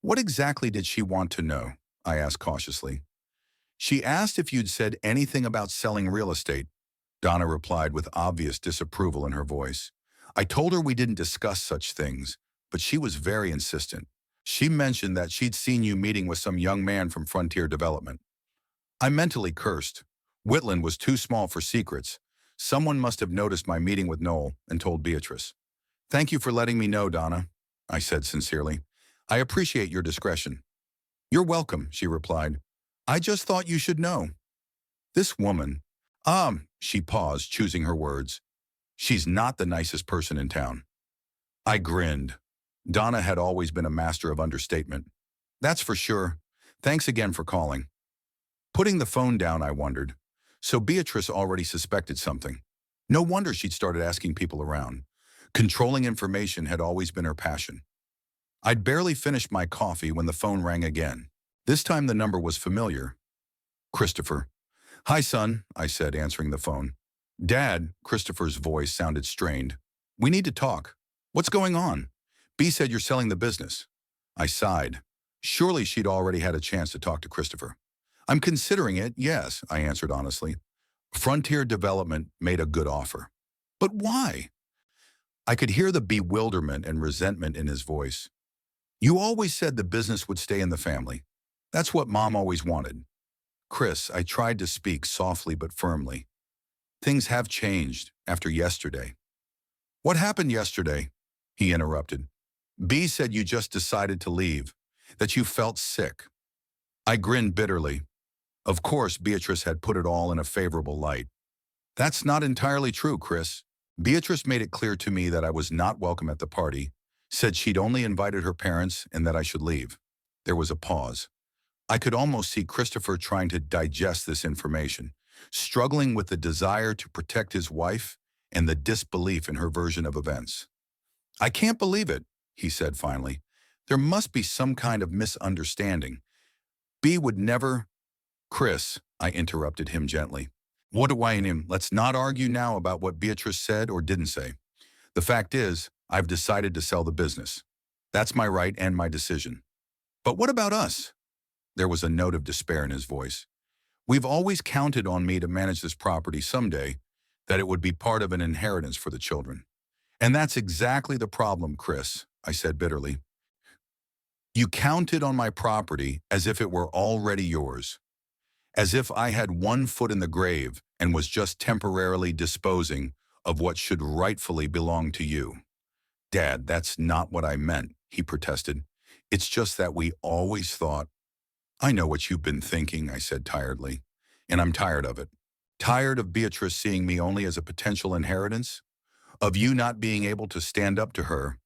What exactly did she want to know? I asked cautiously. She asked if you'd said anything about selling real estate. Donna replied with obvious disapproval in her voice. I told her we didn't discuss such things, but she was very insistent. She mentioned that she'd seen you meeting with some young man from Frontier Development. I mentally cursed. Whitland was too small for secrets. Someone must have noticed my meeting with Noel and told Beatrice. Thank you for letting me know, Donna, I said sincerely. I appreciate your discretion. You're welcome, she replied. I just thought you should know. This woman, she paused, choosing her words. She's not the nicest person in town. I grinned. Donna had always been a master of understatement. That's for sure. Thanks again for calling. Putting the phone down, I wondered. So Beatrice already suspected something. No wonder she'd started asking people around. Controlling information had always been her passion. I'd barely finished my coffee when the phone rang again. This time the number was familiar. Christopher. "Hi, son," I said, answering the phone. "Dad," Christopher's voice sounded strained. "We need to talk. What's going on? B said you're selling the business." I sighed. Surely she'd already had a chance to talk to Christopher. "I'm considering it, yes," I answered honestly. Frontier Development made a good offer. "But why?" I could hear the bewilderment and resentment in his voice. "You always said the business would stay in the family. That's what Mom always wanted." "Chris," I tried to speak softly but firmly. "Things have changed after yesterday." "What happened yesterday?" he interrupted. "B said you just decided to leave, that you felt sick." I grinned bitterly. Of course, Beatrice had put it all in a favorable light. "That's not entirely true, Chris. Beatrice made it clear to me that I was not welcome at the party, said she'd only invited her parents and that I should leave." There was a pause. I could almost see Christopher trying to digest this information, struggling with the desire to protect his wife and the disbelief in her version of events. "I can't believe it," he said finally. "There must be some kind of misunderstanding. B would never—" "Chris," I interrupted him gently. "What do I mean? Let's not argue now about what Beatrice said or didn't say. The fact is, I've decided to sell the business. That's my right and my decision." "But what about us?" There was a note of despair in his voice. "We've always counted on me to manage this property someday, that it would be part of an inheritance for the children." "And that's exactly the problem, Chris," I said bitterly. "You counted on my property as if it were already yours, as if I had one foot in the grave and was just temporarily disposing of what should rightfully belong to you." "Dad, that's not what I meant," he protested. "It's just that we always thought—" "I know what you've been thinking," I said tiredly, "and I'm tired of it. Tired of Beatrice seeing me only as a potential inheritance, of you not being able to stand up to her,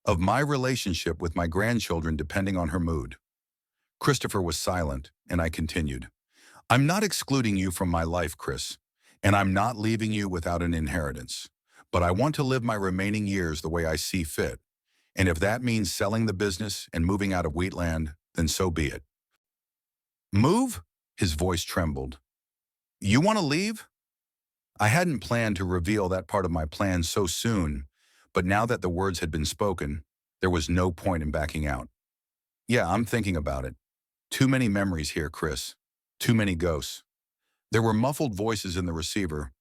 of my relationship with my grandchildren depending on her mood." Christopher was silent, and I continued. "I'm not excluding you from my life, Chris, and I'm not leaving you without an inheritance. But I want to live my remaining years the way I see fit, and if that means selling the business and moving out of Wheatland, then so be it." "Move?" His voice trembled. "You want to leave?" I hadn't planned to reveal that part of my plan so soon, but now that the words had been spoken, there was no point in backing out. "Yeah, I'm thinking about it. Too many memories here, Chris. Too many ghosts." There were muffled voices in the receiver.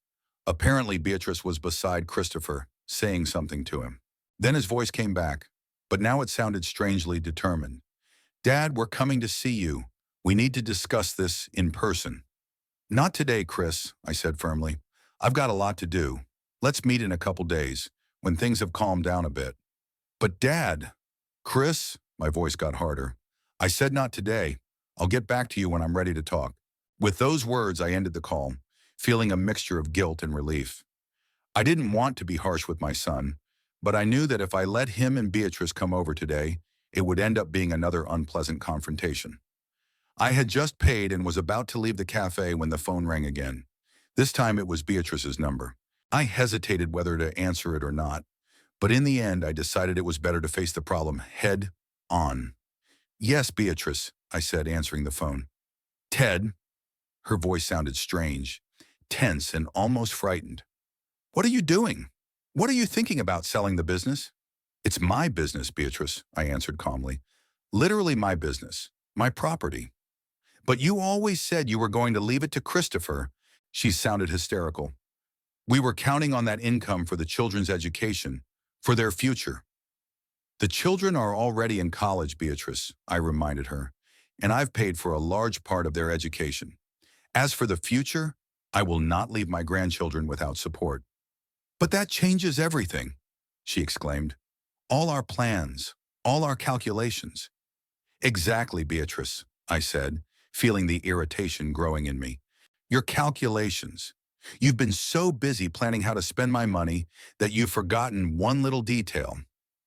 Apparently, Beatrice was beside Christopher, saying something to him. Then his voice came back, but now it sounded strangely determined. "Dad, we're coming to see you. We need to discuss this in person." "Not today, Chris," I said firmly. "I've got a lot to do. Let's meet in a couple days, when things have calmed down a bit." "But Dad—" "Chris," my voice got harder. "I said not today. I'll get back to you when I'm ready to talk." With those words, I ended the call, feeling a mixture of guilt and relief. I didn't want to be harsh with my son, but I knew that if I let him and Beatrice come over today, it would end up being another unpleasant confrontation. I had just paid and was about to leave the cafe when the phone rang again. This time it was Beatrice's number. I hesitated whether to answer it or not, but in the end I decided it was better to face the problem head on. "Yes, Beatrice," I said, answering the phone. "Ted." Her voice sounded strange, tense and almost frightened. "What are you doing? What are you thinking about selling the business?" "It's my business, Beatrice," I answered calmly. "Literally my business, my property." "But you always said you were going to leave it to Christopher." She sounded hysterical. "We were counting on that income for the children's education, for their future." "The children are already in college, Beatrice," I reminded her, "and I've paid for a large part of their education. As for the future, I will not leave my grandchildren without support." "But that changes everything," she exclaimed. "All our plans, all our calculations." "Exactly, Beatrice," I said, feeling the irritation growing in me. "Your calculations. You've been so busy planning how to spend my money that you've forgotten one little detail.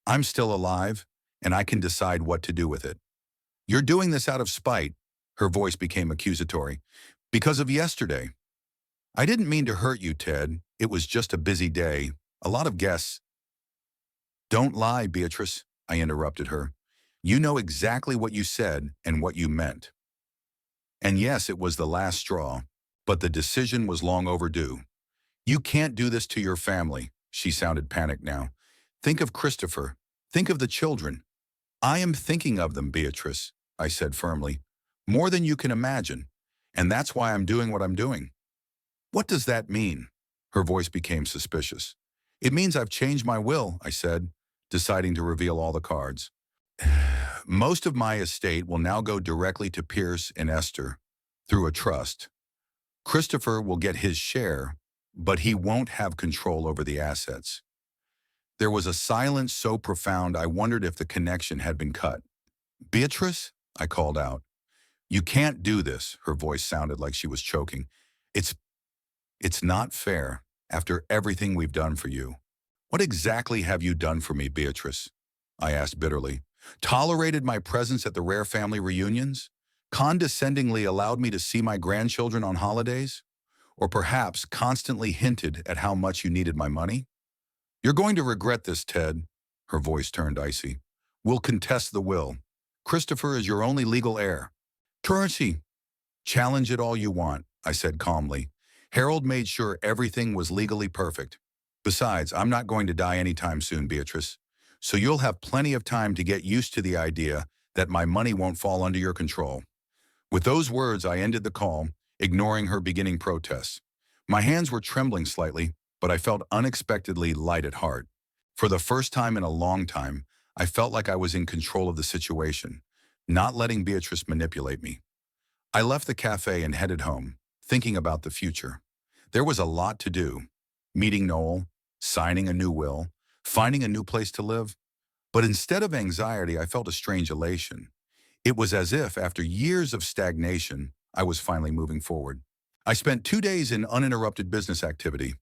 I'm still alive, and I can decide what to do with it. You're doing this out of spite." Her voice became accusatory. "Because of yesterday." "I didn't mean to hurt you, Ted. It was just a busy day. A lot of guests." "Don't lie, Beatrice," I interrupted her. You know exactly what you said and what you meant. And yes, it was the last straw, but the decision was long overdue. You can't do this to your family, she sounded panicked now. Think of Christopher. Think of the children. I am thinking of them, Beatrice, I said firmly. More than you can imagine. And that's why I'm doing what I'm doing. What does that mean? Her voice became suspicious. It means I've changed my will, I said, deciding to reveal all the cards. Most of my estate will now go directly to Pierce and Esther through a trust. Christopher will get his share, but he won't have control over the assets. There was a silence so profound I wondered if the connection had been cut. Beatrice? I called out. You can't do this, her voice sounded like she was choking. It's, it's not fair, after everything we've done for you. What exactly have you done for me, Beatrice? I asked bitterly. Tolerated my presence at the rare family reunions? Condescendingly allowed me to see my grandchildren on holidays? Or perhaps constantly hinted at how much you needed my money? You're going to regret this, Ted. Her voice turned icy. We'll contest the will. Christopher is your only legal heir. Currency. Challenge it all you want, I said calmly. Harold made sure everything was legally perfect. Besides, I'm not going to die anytime soon, Beatrice. So you'll have plenty of time to get used to the idea that my money won't fall under your control. With those words, I ended the call, ignoring her beginning protests. My hands were trembling slightly, but I felt unexpectedly light at heart. For the first time in a long time, I felt like I was in control of the situation, not letting Beatrice manipulate me. I left the cafe and headed home, thinking about the future. There was a lot to do. Meeting Noel, signing a new will, finding a new place to live. But instead of anxiety, I felt a strange elation. It was as if, after years of stagnation, I was finally moving forward. I spent 2 days in uninterrupted business activity.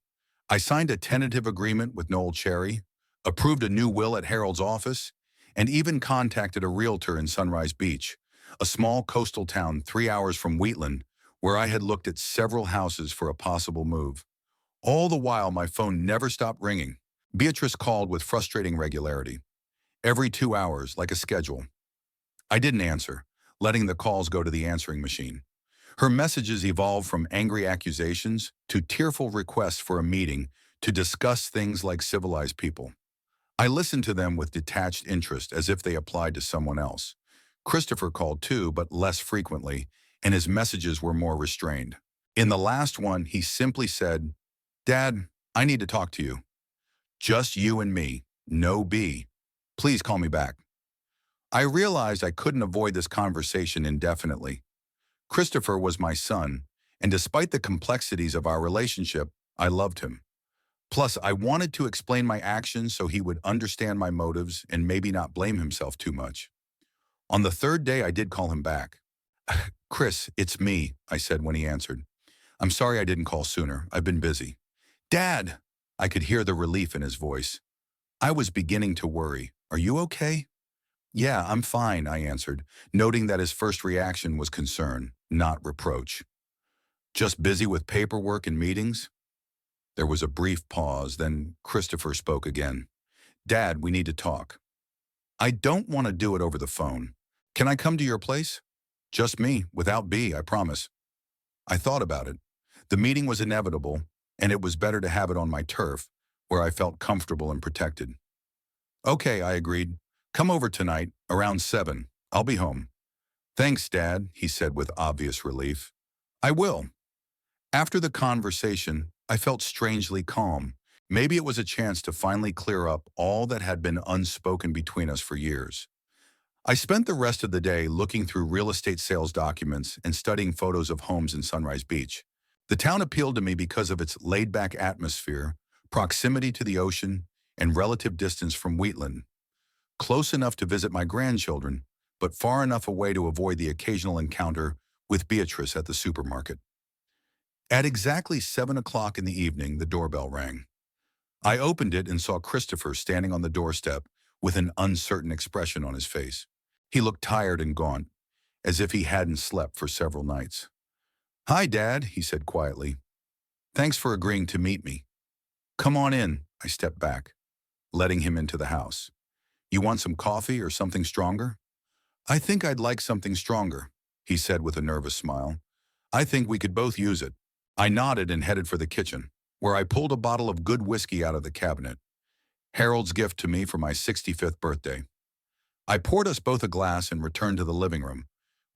I signed a tentative agreement with Noel Cherry, approved a new will at Harold's office, and even contacted a realtor in Sunrise Beach, a small coastal town 3 hours from Wheatland, where I had looked at several houses for a possible move. All the while, my phone never stopped ringing. Beatrice called with frustrating regularity. Every 2 hours, like a schedule. I didn't answer, letting the calls go to the answering machine. Her messages evolved from angry accusations to tearful requests for a meeting to discuss things like civilized people. I listened to them with detached interest as if they applied to someone else. Christopher called too, but less frequently, and his messages were more restrained. In the last one, he simply said, Dad, I need to talk to you. Just you and me, no B. Please call me back. I realized I couldn't avoid this conversation indefinitely. Christopher was my son, and despite the complexities of our relationship, I loved him. Plus, I wanted to explain my actions so he would understand my motives and maybe not blame himself too much. On the third day, I did call him back. Chris, it's me, I said when he answered. I'm sorry I didn't call sooner. I've been busy. Dad! I could hear the relief in his voice. I was beginning to worry. Are you okay? Yeah, I'm fine, I answered, noting that his first reaction was concern, not reproach. Just busy with paperwork and meetings? There was a brief pause, then Christopher spoke again. Dad, we need to talk. I don't want to do it over the phone. Can I come to your place? Just me, without B, I promise. I thought about it. The meeting was inevitable, and it was better to have it on my turf, where I felt comfortable and protected. Okay, I agreed. Come over tonight, around 7. I'll be home. Thanks, Dad, he said with obvious relief. I will. After the conversation, I felt strangely calm. Maybe it was a chance to finally clear up all that had been unspoken between us for years. I spent the rest of the day looking through real estate sales documents and studying photos of homes in Sunrise Beach. The town appealed to me because of its laid-back atmosphere, proximity to the ocean, and relative distance from Wheatland. Close enough to visit my grandchildren, but far enough away to avoid the occasional encounter with Beatrice at the supermarket. At exactly 7 o'clock in the evening, the doorbell rang. I opened it and saw Christopher standing on the doorstep with an uncertain expression on his face. He looked tired and gaunt, as if he hadn't slept for several nights. Hi, Dad, he said quietly. Thanks for agreeing to meet me. Come on in, I stepped back, letting him into the house. You want some coffee or something stronger? I think I'd like something stronger, he said with a nervous smile. I think we could both use it. I nodded and headed for the kitchen, where I pulled a bottle of good whiskey out of the cabinet, Harold's gift to me for my 65th birthday. I poured us both a glass and returned to the living room,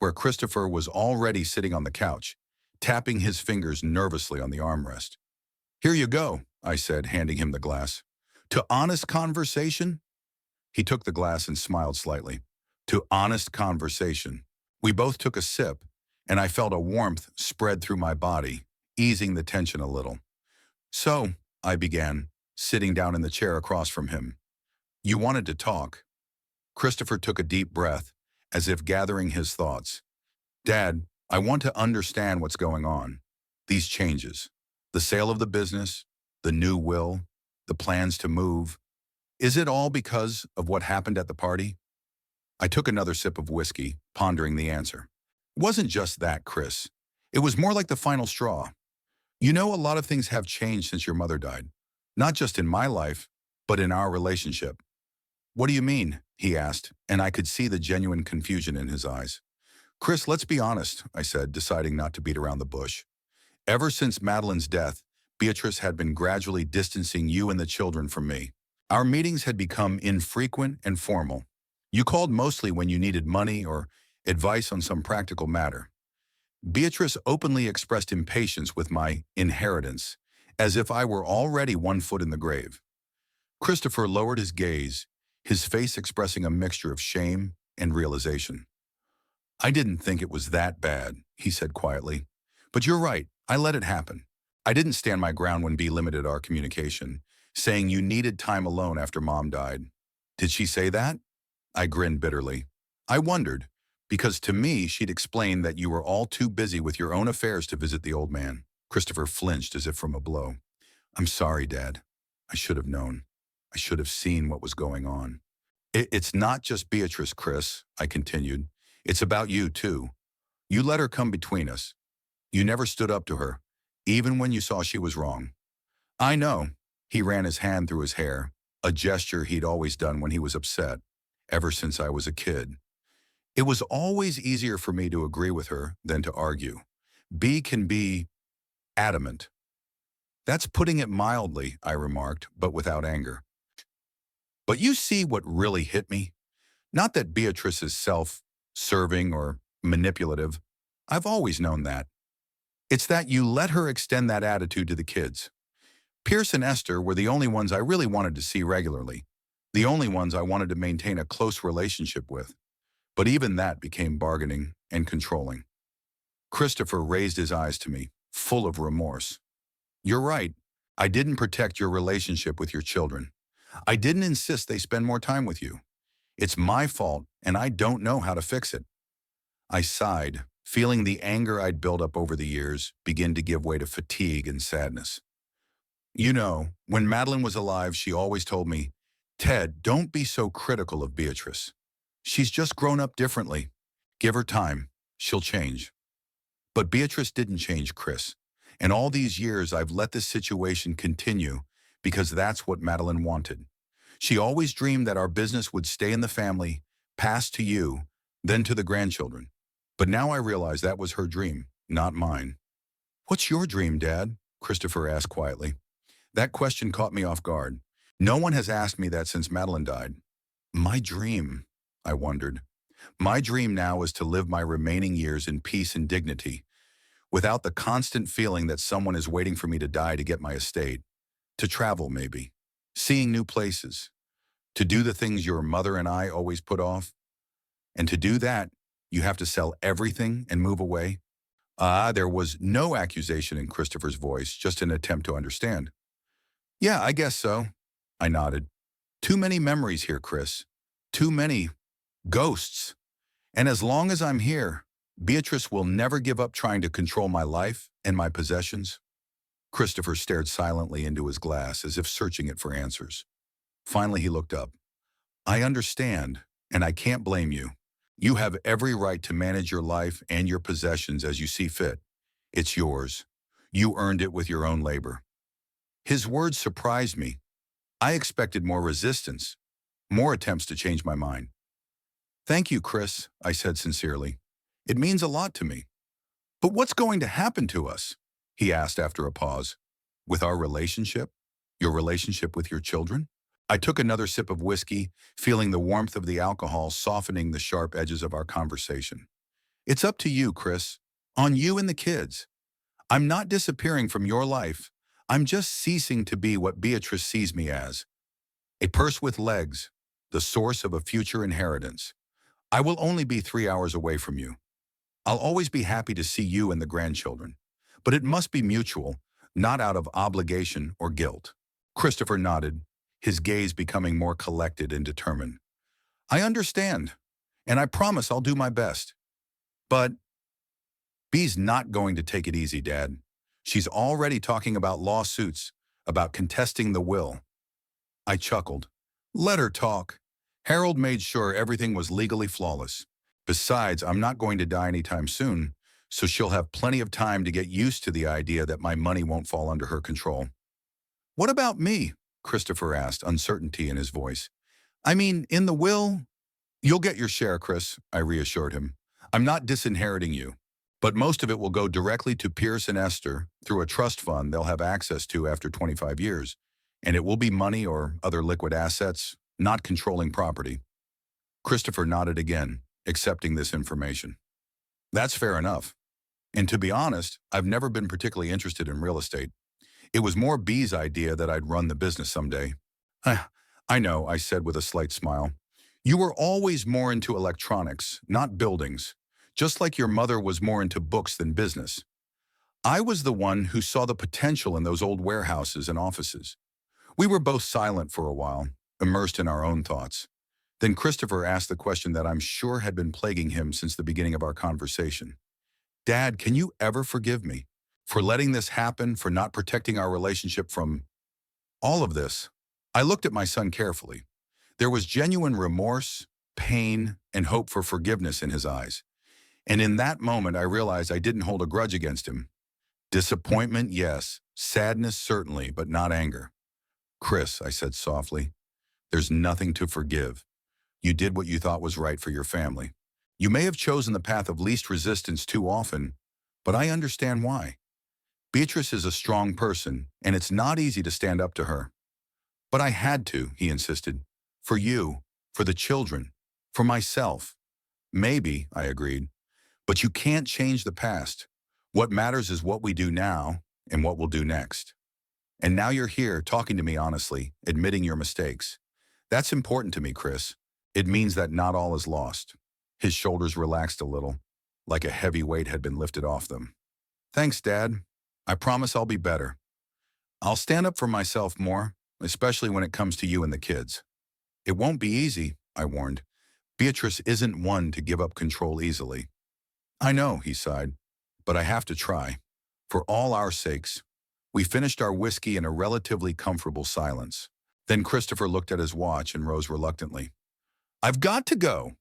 where Christopher was already sitting on the couch, tapping his fingers nervously on the armrest. Here you go, I said, handing him the glass. To honest conversation? He took the glass and smiled slightly. To honest conversation. We both took a sip, and I felt a warmth spread through my body, easing the tension a little. So, I began, sitting down in the chair across from him. You wanted to talk. Christopher took a deep breath, as if gathering his thoughts. Dad, I want to understand what's going on. These changes. The sale of the business, the new will, the plans to move. Is it all because of what happened at the party? I took another sip of whiskey, pondering the answer. It wasn't just that, Chris. It was more like the final straw. You know, a lot of things have changed since your mother died. Not just in my life, but in our relationship. What do you mean? He asked, and I could see the genuine confusion in his eyes. Chris, let's be honest, I said, deciding not to beat around the bush. Ever since Madeline's death, Beatrice had been gradually distancing you and the children from me. Our meetings had become infrequent and formal. You called mostly when you needed money or advice on some practical matter. Beatrice openly expressed impatience with my inheritance, as if I were already 1 foot in the grave. Christopher lowered his gaze, his face expressing a mixture of shame and realization. I didn't think it was that bad, he said quietly. But you're right, I let it happen. I didn't stand my ground when Bea limited our communication, saying you needed time alone after Mom died. Did she say that? I grinned bitterly. I wondered, because to me she'd explained that you were all too busy with your own affairs to visit the old man. Christopher flinched as if from a blow. I'm sorry, Dad. I should have known. I should have seen what was going on. It's not just Beatrice, Chris, I continued. It's about you, too. You let her come between us. You never stood up to her, even when you saw she was wrong. I know. He ran his hand through his hair, a gesture he'd always done when he was upset, ever since I was a kid. It was always easier for me to agree with her than to argue. Bea can be adamant. That's putting it mildly, I remarked, but without anger. But you see what really hit me? Not that Beatrice is self-serving or manipulative. I've always known that. It's that you let her extend that attitude to the kids. Pierce and Esther were the only ones I really wanted to see regularly, the only ones I wanted to maintain a close relationship with. But even that became bargaining and controlling. Christopher raised his eyes to me, full of remorse. You're right. I didn't protect your relationship with your children. I didn't insist they spend more time with you. It's my fault, and I don't know how to fix it. I sighed, feeling the anger I'd built up over the years begin to give way to fatigue and sadness. You know, when Madeline was alive, she always told me, Ted, don't be so critical of Beatrice. She's just grown up differently. Give her time. She'll change. But Beatrice didn't change, Chris. And all these years, I've let this situation continue because that's what Madeline wanted. She always dreamed that our business would stay in the family, pass to you, then to the grandchildren. But now I realize that was her dream, not mine. What's your dream, Dad? Christopher asked quietly. That question caught me off guard. No one has asked me that since Madeline died. My dream, I wondered. My dream now is to live my remaining years in peace and dignity, without the constant feeling that someone is waiting for me to die to get my estate. To travel, maybe. Seeing new places. To do the things your mother and I always put off. And to do that, you have to sell everything and move away. There was no accusation in Christopher's voice, just an attempt to understand. Yeah, I guess so. I nodded. Too many memories here, Chris. Too many ghosts. And as long as I'm here, Beatrice will never give up trying to control my life and my possessions. Christopher stared silently into his glass as if searching it for answers. Finally, he looked up. I understand, and I can't blame you. You have every right to manage your life and your possessions as you see fit. It's yours. You earned it with your own labor. His words surprised me. I expected more resistance, more attempts to change my mind. Thank you, Chris, I said sincerely. It means a lot to me. But what's going to happen to us? He asked after a pause. With our relationship? Your relationship with your children? I took another sip of whiskey, feeling the warmth of the alcohol softening the sharp edges of our conversation. It's up to you, Chris. On you and the kids. I'm not disappearing from your life. I'm just ceasing to be what Beatrice sees me as. A purse with legs, the source of a future inheritance. I will only be 3 hours away from you. I'll always be happy to see you and the grandchildren. But it must be mutual, not out of obligation or guilt. Christopher nodded, his gaze becoming more collected and determined. I understand, and I promise I'll do my best. But Bee's not going to take it easy, Dad. She's already talking about lawsuits, about contesting the will. I chuckled. Let her talk. Harold made sure everything was legally flawless. Besides, I'm not going to die anytime soon, so she'll have plenty of time to get used to the idea that my money won't fall under her control. What about me? Christopher asked, uncertainty in his voice. I mean, in the will? You'll get your share, Chris, I reassured him. I'm not disinheriting you. But most of it will go directly to Pierce and Esther through a trust fund they'll have access to after 25 years. And it will be money or other liquid assets, not controlling property. Christopher nodded again, accepting this information. That's fair enough. And to be honest, I've never been particularly interested in real estate. It was more B's idea that I'd run the business someday. I know, I said with a slight smile. You were always more into electronics, not buildings, just like your mother was more into books than business. I was the one who saw the potential in those old warehouses and offices. We were both silent for a while, immersed in our own thoughts. Then Christopher asked the question that I'm sure had been plaguing him since the beginning of our conversation. Dad, can you ever forgive me for letting this happen, for not protecting our relationship from all of this? I looked at my son carefully. There was genuine remorse, pain, and hope for forgiveness in his eyes. And in that moment, I realized I didn't hold a grudge against him. Disappointment, yes. Sadness, certainly, but not anger. Chris, I said softly, there's nothing to forgive. You did what you thought was right for your family. You may have chosen the path of least resistance too often, but I understand why. Beatrice is a strong person, and it's not easy to stand up to her. But I had to, he insisted. For you, for the children, for myself. Maybe, I agreed. But you can't change the past. What matters is what we do now and what we'll do next. And now you're here talking to me honestly, admitting your mistakes. That's important to me, Chris. It means that not all is lost. His shoulders relaxed a little, like a heavy weight had been lifted off them. Thanks, Dad. I promise I'll be better. I'll stand up for myself more, especially when it comes to you and the kids. It won't be easy, I warned. Beatrice isn't one to give up control easily. I know, he sighed, but I have to try. For all our sakes. We finished our whiskey in a relatively comfortable silence. Then Christopher looked at his watch and rose reluctantly. I've got to go.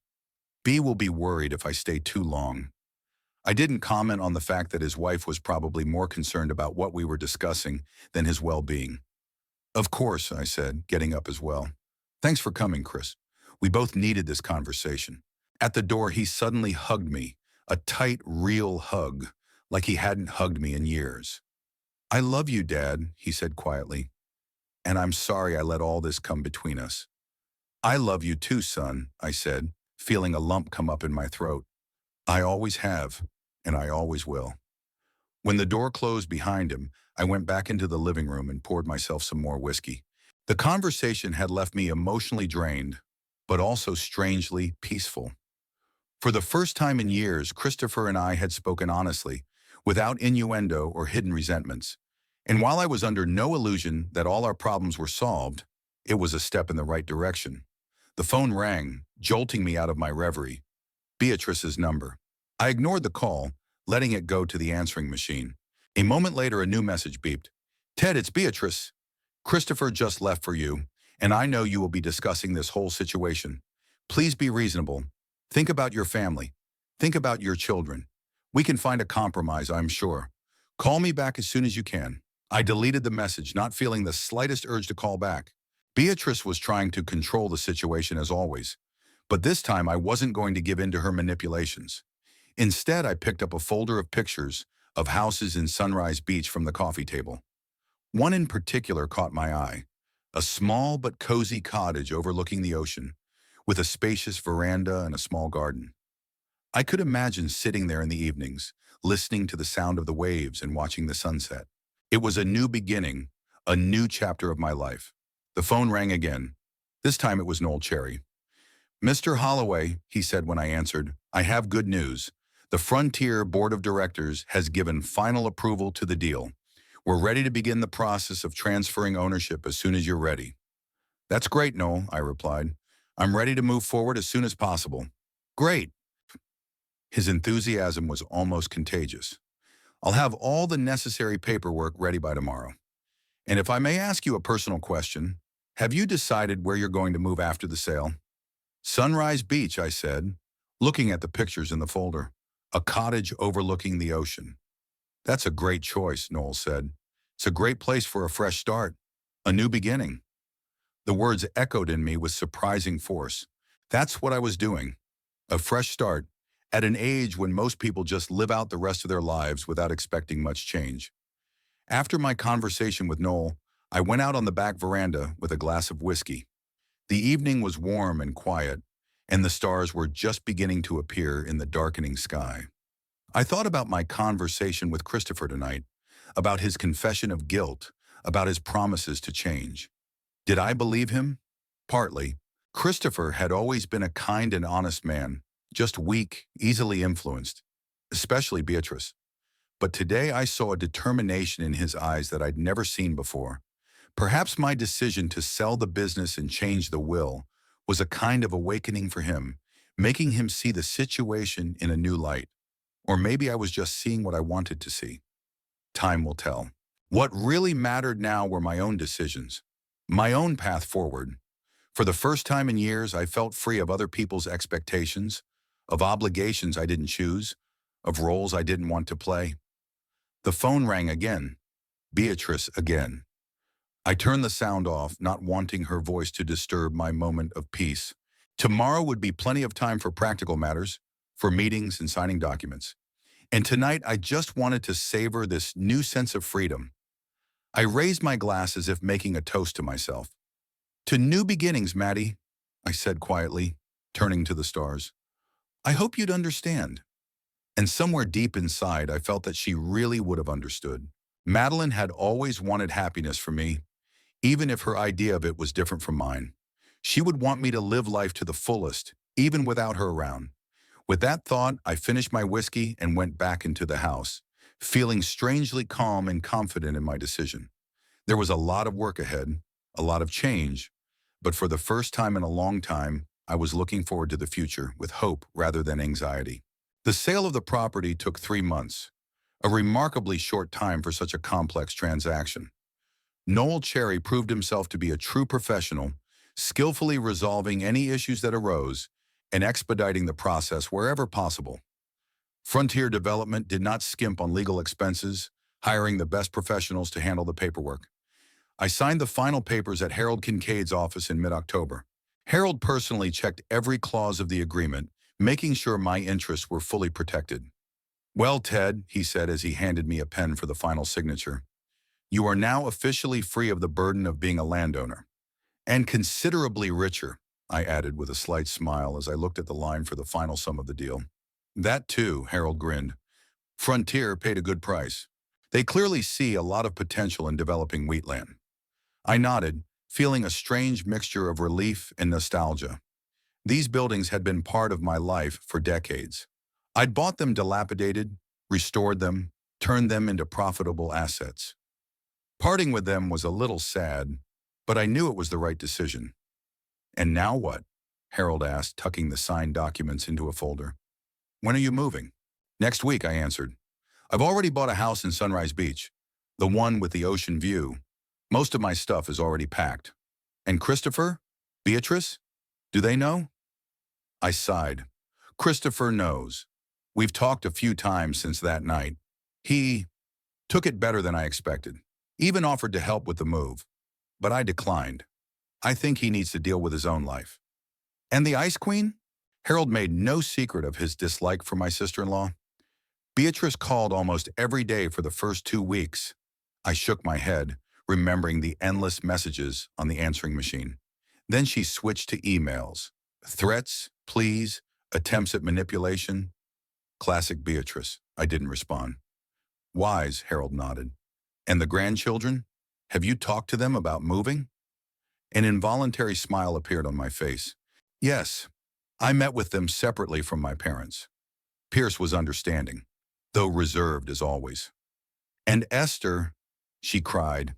B will be worried if I stay too long. I didn't comment on the fact that his wife was probably more concerned about what we were discussing than his well-being. Of course, I said, getting up as well. Thanks for coming, Chris. We both needed this conversation. At the door, he suddenly hugged me, a tight, real hug, like he hadn't hugged me in years. I love you, Dad, he said quietly, and I'm sorry I let all this come between us. I love you too, son, I said, feeling a lump come up in my throat. I always have, and I always will. When the door closed behind him, I went back into the living room and poured myself some more whiskey. The conversation had left me emotionally drained, but also strangely peaceful. For the first time in years, Christopher and I had spoken honestly, without innuendo or hidden resentments. And while I was under no illusion that all our problems were solved, it was a step in the right direction. The phone rang, jolting me out of my reverie. Beatrice's number. I ignored the call, letting it go to the answering machine. A moment later, a new message beeped. Ted, it's Beatrice. Christopher just left for you, and I know you will be discussing this whole situation. Please be reasonable. Think about your family. Think about your children. We can find a compromise, I'm sure. Call me back as soon as you can. I deleted the message, not feeling the slightest urge to call back. Beatrice was trying to control the situation as always, But this time I wasn't going to give in to her manipulations. Instead, I picked up a folder of pictures of houses in Sunrise Beach from the coffee table. One in particular caught my eye, a small but cozy cottage overlooking the ocean, with a spacious veranda and a small garden. I could imagine sitting there in the evenings, listening to the sound of the waves and watching the sunset. It was a new beginning, a new chapter of my life. The phone rang again. This time it was Noel Cherry. "Mr. Holloway," he said when I answered, "I have good news. The Frontier Board of Directors has given final approval to the deal. We're ready to begin the process of transferring ownership as soon as you're ready." "That's great, Noel," I replied. "I'm ready to move forward as soon as possible." "Great." His enthusiasm was almost contagious. "I'll have all the necessary paperwork ready by tomorrow. And if I may ask you a personal question, have you decided where you're going to move after the sale?" "Sunrise Beach," I said, looking at the pictures in the folder. "A cottage overlooking the ocean." "That's a great choice," Noel said. "It's a great place for a fresh start, a new beginning." The words echoed in me with surprising force. That's what I was doing. A fresh start, at an age when most people just live out the rest of their lives without expecting much change. After my conversation with Noel, I went out on the back veranda with a glass of whiskey. The evening was warm and quiet, and the stars were just beginning to appear in the darkening sky. I thought about my conversation with Christopher tonight, about his confession of guilt, about his promises to change. Did I believe him? Partly. Christopher had always been a kind and honest man, just weak, easily influenced, especially Beatrice. But today I saw a determination in his eyes that I'd never seen before. Perhaps my decision to sell the business and change the will was a kind of awakening for him, making him see the situation in a new light. Or maybe I was just seeing what I wanted to see. Time will tell. What really mattered now were my own decisions, my own path forward. For the first time in years, I felt free of other people's expectations, of obligations I didn't choose, of roles I didn't want to play. The phone rang again. Beatrice again. I turned the sound off, not wanting her voice to disturb my moment of peace. Tomorrow would be plenty of time for practical matters, for meetings and signing documents. And tonight, I just wanted to savor this new sense of freedom. I raised my glass as if making a toast to myself. "To new beginnings, Maddie," I said quietly, turning to the stars. "I hope you'd understand." And somewhere deep inside, I felt that she really would have understood. Madeline had always wanted happiness for me, even if her idea of it was different from mine. She would want me to live life to the fullest, even without her around. With that thought, I finished my whiskey and went back into the house, feeling strangely calm and confident in my decision. There was a lot of work ahead, a lot of change, but for the first time in a long time, I was looking forward to the future with hope rather than anxiety. The sale of the property took 3 months, a remarkably short time for such a complex transaction. Noel Cherry proved himself to be a true professional, skillfully resolving any issues that arose and expediting the process wherever possible. Frontier Development did not skimp on legal expenses, hiring the best professionals to handle the paperwork. I signed the final papers at Harold Kincaid's office in mid-October. Harold personally checked every clause of the agreement, making sure my interests were fully protected. "Well, Ted," he said as he handed me a pen for the final signature, "you are now officially free of the burden of being a landowner. And considerably richer," I added with a slight smile as I looked at the line for the final sum of the deal. "That too," Harold grinned. "Frontier paid a good price. They clearly see a lot of potential in developing wheatland." I nodded, feeling a strange mixture of relief and nostalgia. These buildings had been part of my life for decades. I'd bought them dilapidated, restored them, turned them into profitable assets. Parting with them was a little sad, but I knew it was the right decision. "And now what?" Harold asked, tucking the signed documents into a folder. "When are you moving?" "Next week," I answered. "I've already bought a house in Sunrise Beach, the one with the ocean view. Most of my stuff is already packed." "And Christopher? Beatrice? Do they know?" I sighed. "Christopher knows. We've talked a few times since that night. He took it better than I expected. Even offered to help with the move. But I declined. I think he needs to deal with his own life." And the Ice Queen? Harold made no secret of his dislike for my sister-in-law. Beatrice called almost every day for the first 2 weeks. I shook my head, remembering the endless messages on the answering machine. Then she switched to emails. Threats, pleas, attempts at manipulation. Classic Beatrice. I didn't respond. Wise, Harold nodded. And the grandchildren? Have you talked to them about moving? An involuntary smile appeared on my face. Yes, I met with them separately from my parents. Pierce was understanding, though reserved as always. And Esther, she cried.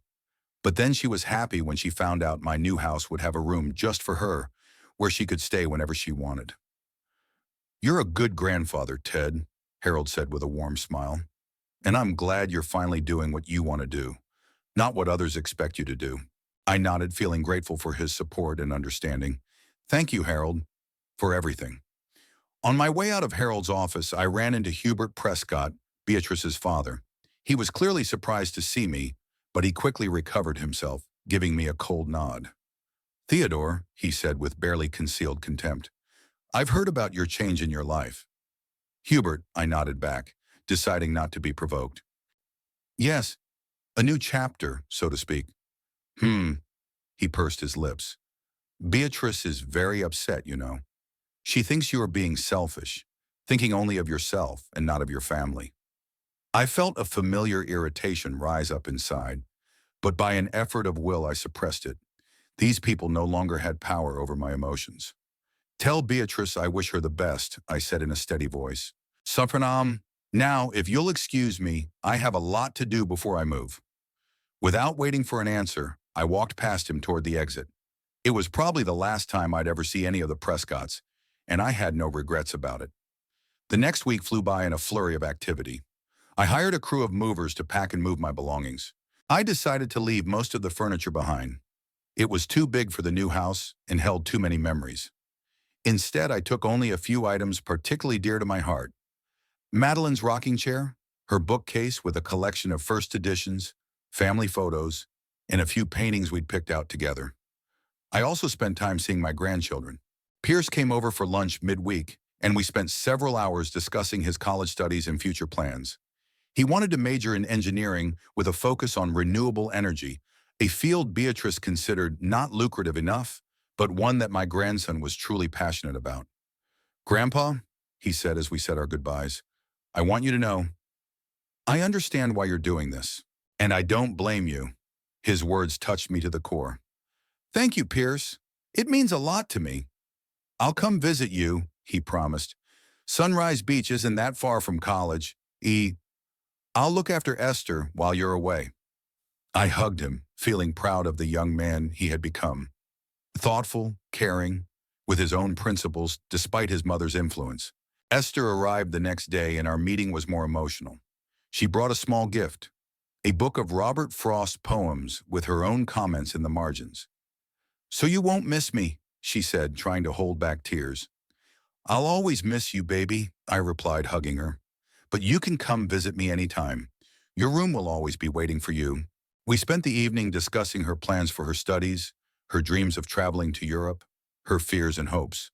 But then she was happy when she found out my new house would have a room just for her, where she could stay whenever she wanted. You're a good grandfather, Ted, Harold said with a warm smile. And I'm glad you're finally doing what you want to do, not what others expect you to do. I nodded, feeling grateful for his support and understanding. Thank you, Harold, for everything. On my way out of Harold's office, I ran into Hubert Prescott, Beatrice's father. He was clearly surprised to see me, but he quickly recovered himself, giving me a cold nod. Theodore, he said with barely concealed contempt, I've heard about your change in your life. Hubert, I nodded back, deciding not to be provoked. Yes, a new chapter, so to speak. He pursed his lips. Beatrice is very upset, you know. She thinks you are being selfish, thinking only of yourself and not of your family. I felt a familiar irritation rise up inside, but by an effort of will I suppressed it. These people no longer had power over my emotions. Tell Beatrice I wish her the best, I said in a steady voice. Supranam, now, if you'll excuse me, I have a lot to do before I move. Without waiting for an answer, I walked past him toward the exit. It was probably the last time I'd ever see any of the Prescotts, and I had no regrets about it. The next week flew by in a flurry of activity. I hired a crew of movers to pack and move my belongings. I decided to leave most of the furniture behind. It was too big for the new house and held too many memories. Instead, I took only a few items particularly dear to my heart. Madeline's rocking chair, her bookcase with a collection of first editions, family photos, and a few paintings we'd picked out together. I also spent time seeing my grandchildren. Pierce came over for lunch midweek, and we spent several hours discussing his college studies and future plans. He wanted to major in engineering with a focus on renewable energy, a field Beatrice considered not lucrative enough, but one that my grandson was truly passionate about. Grandpa, he said as we said our goodbyes, I want you to know, I understand why you're doing this, and I don't blame you. His words touched me to the core. Thank you, Pierce. It means a lot to me. I'll come visit you, he promised. Sunrise Beach isn't that far from college. I'll look after Esther while you're away. I hugged him, feeling proud of the young man he had become. Thoughtful, caring, with his own principles despite his mother's influence. Esther arrived the next day and our meeting was more emotional. She brought a small gift, a book of Robert Frost's poems with her own comments in the margins. So you won't miss me, she said, trying to hold back tears. I'll always miss you, baby, I replied, hugging her. But you can come visit me anytime. Your room will always be waiting for you. We spent the evening discussing her plans for her studies, her dreams of traveling to Europe, her fears and hopes.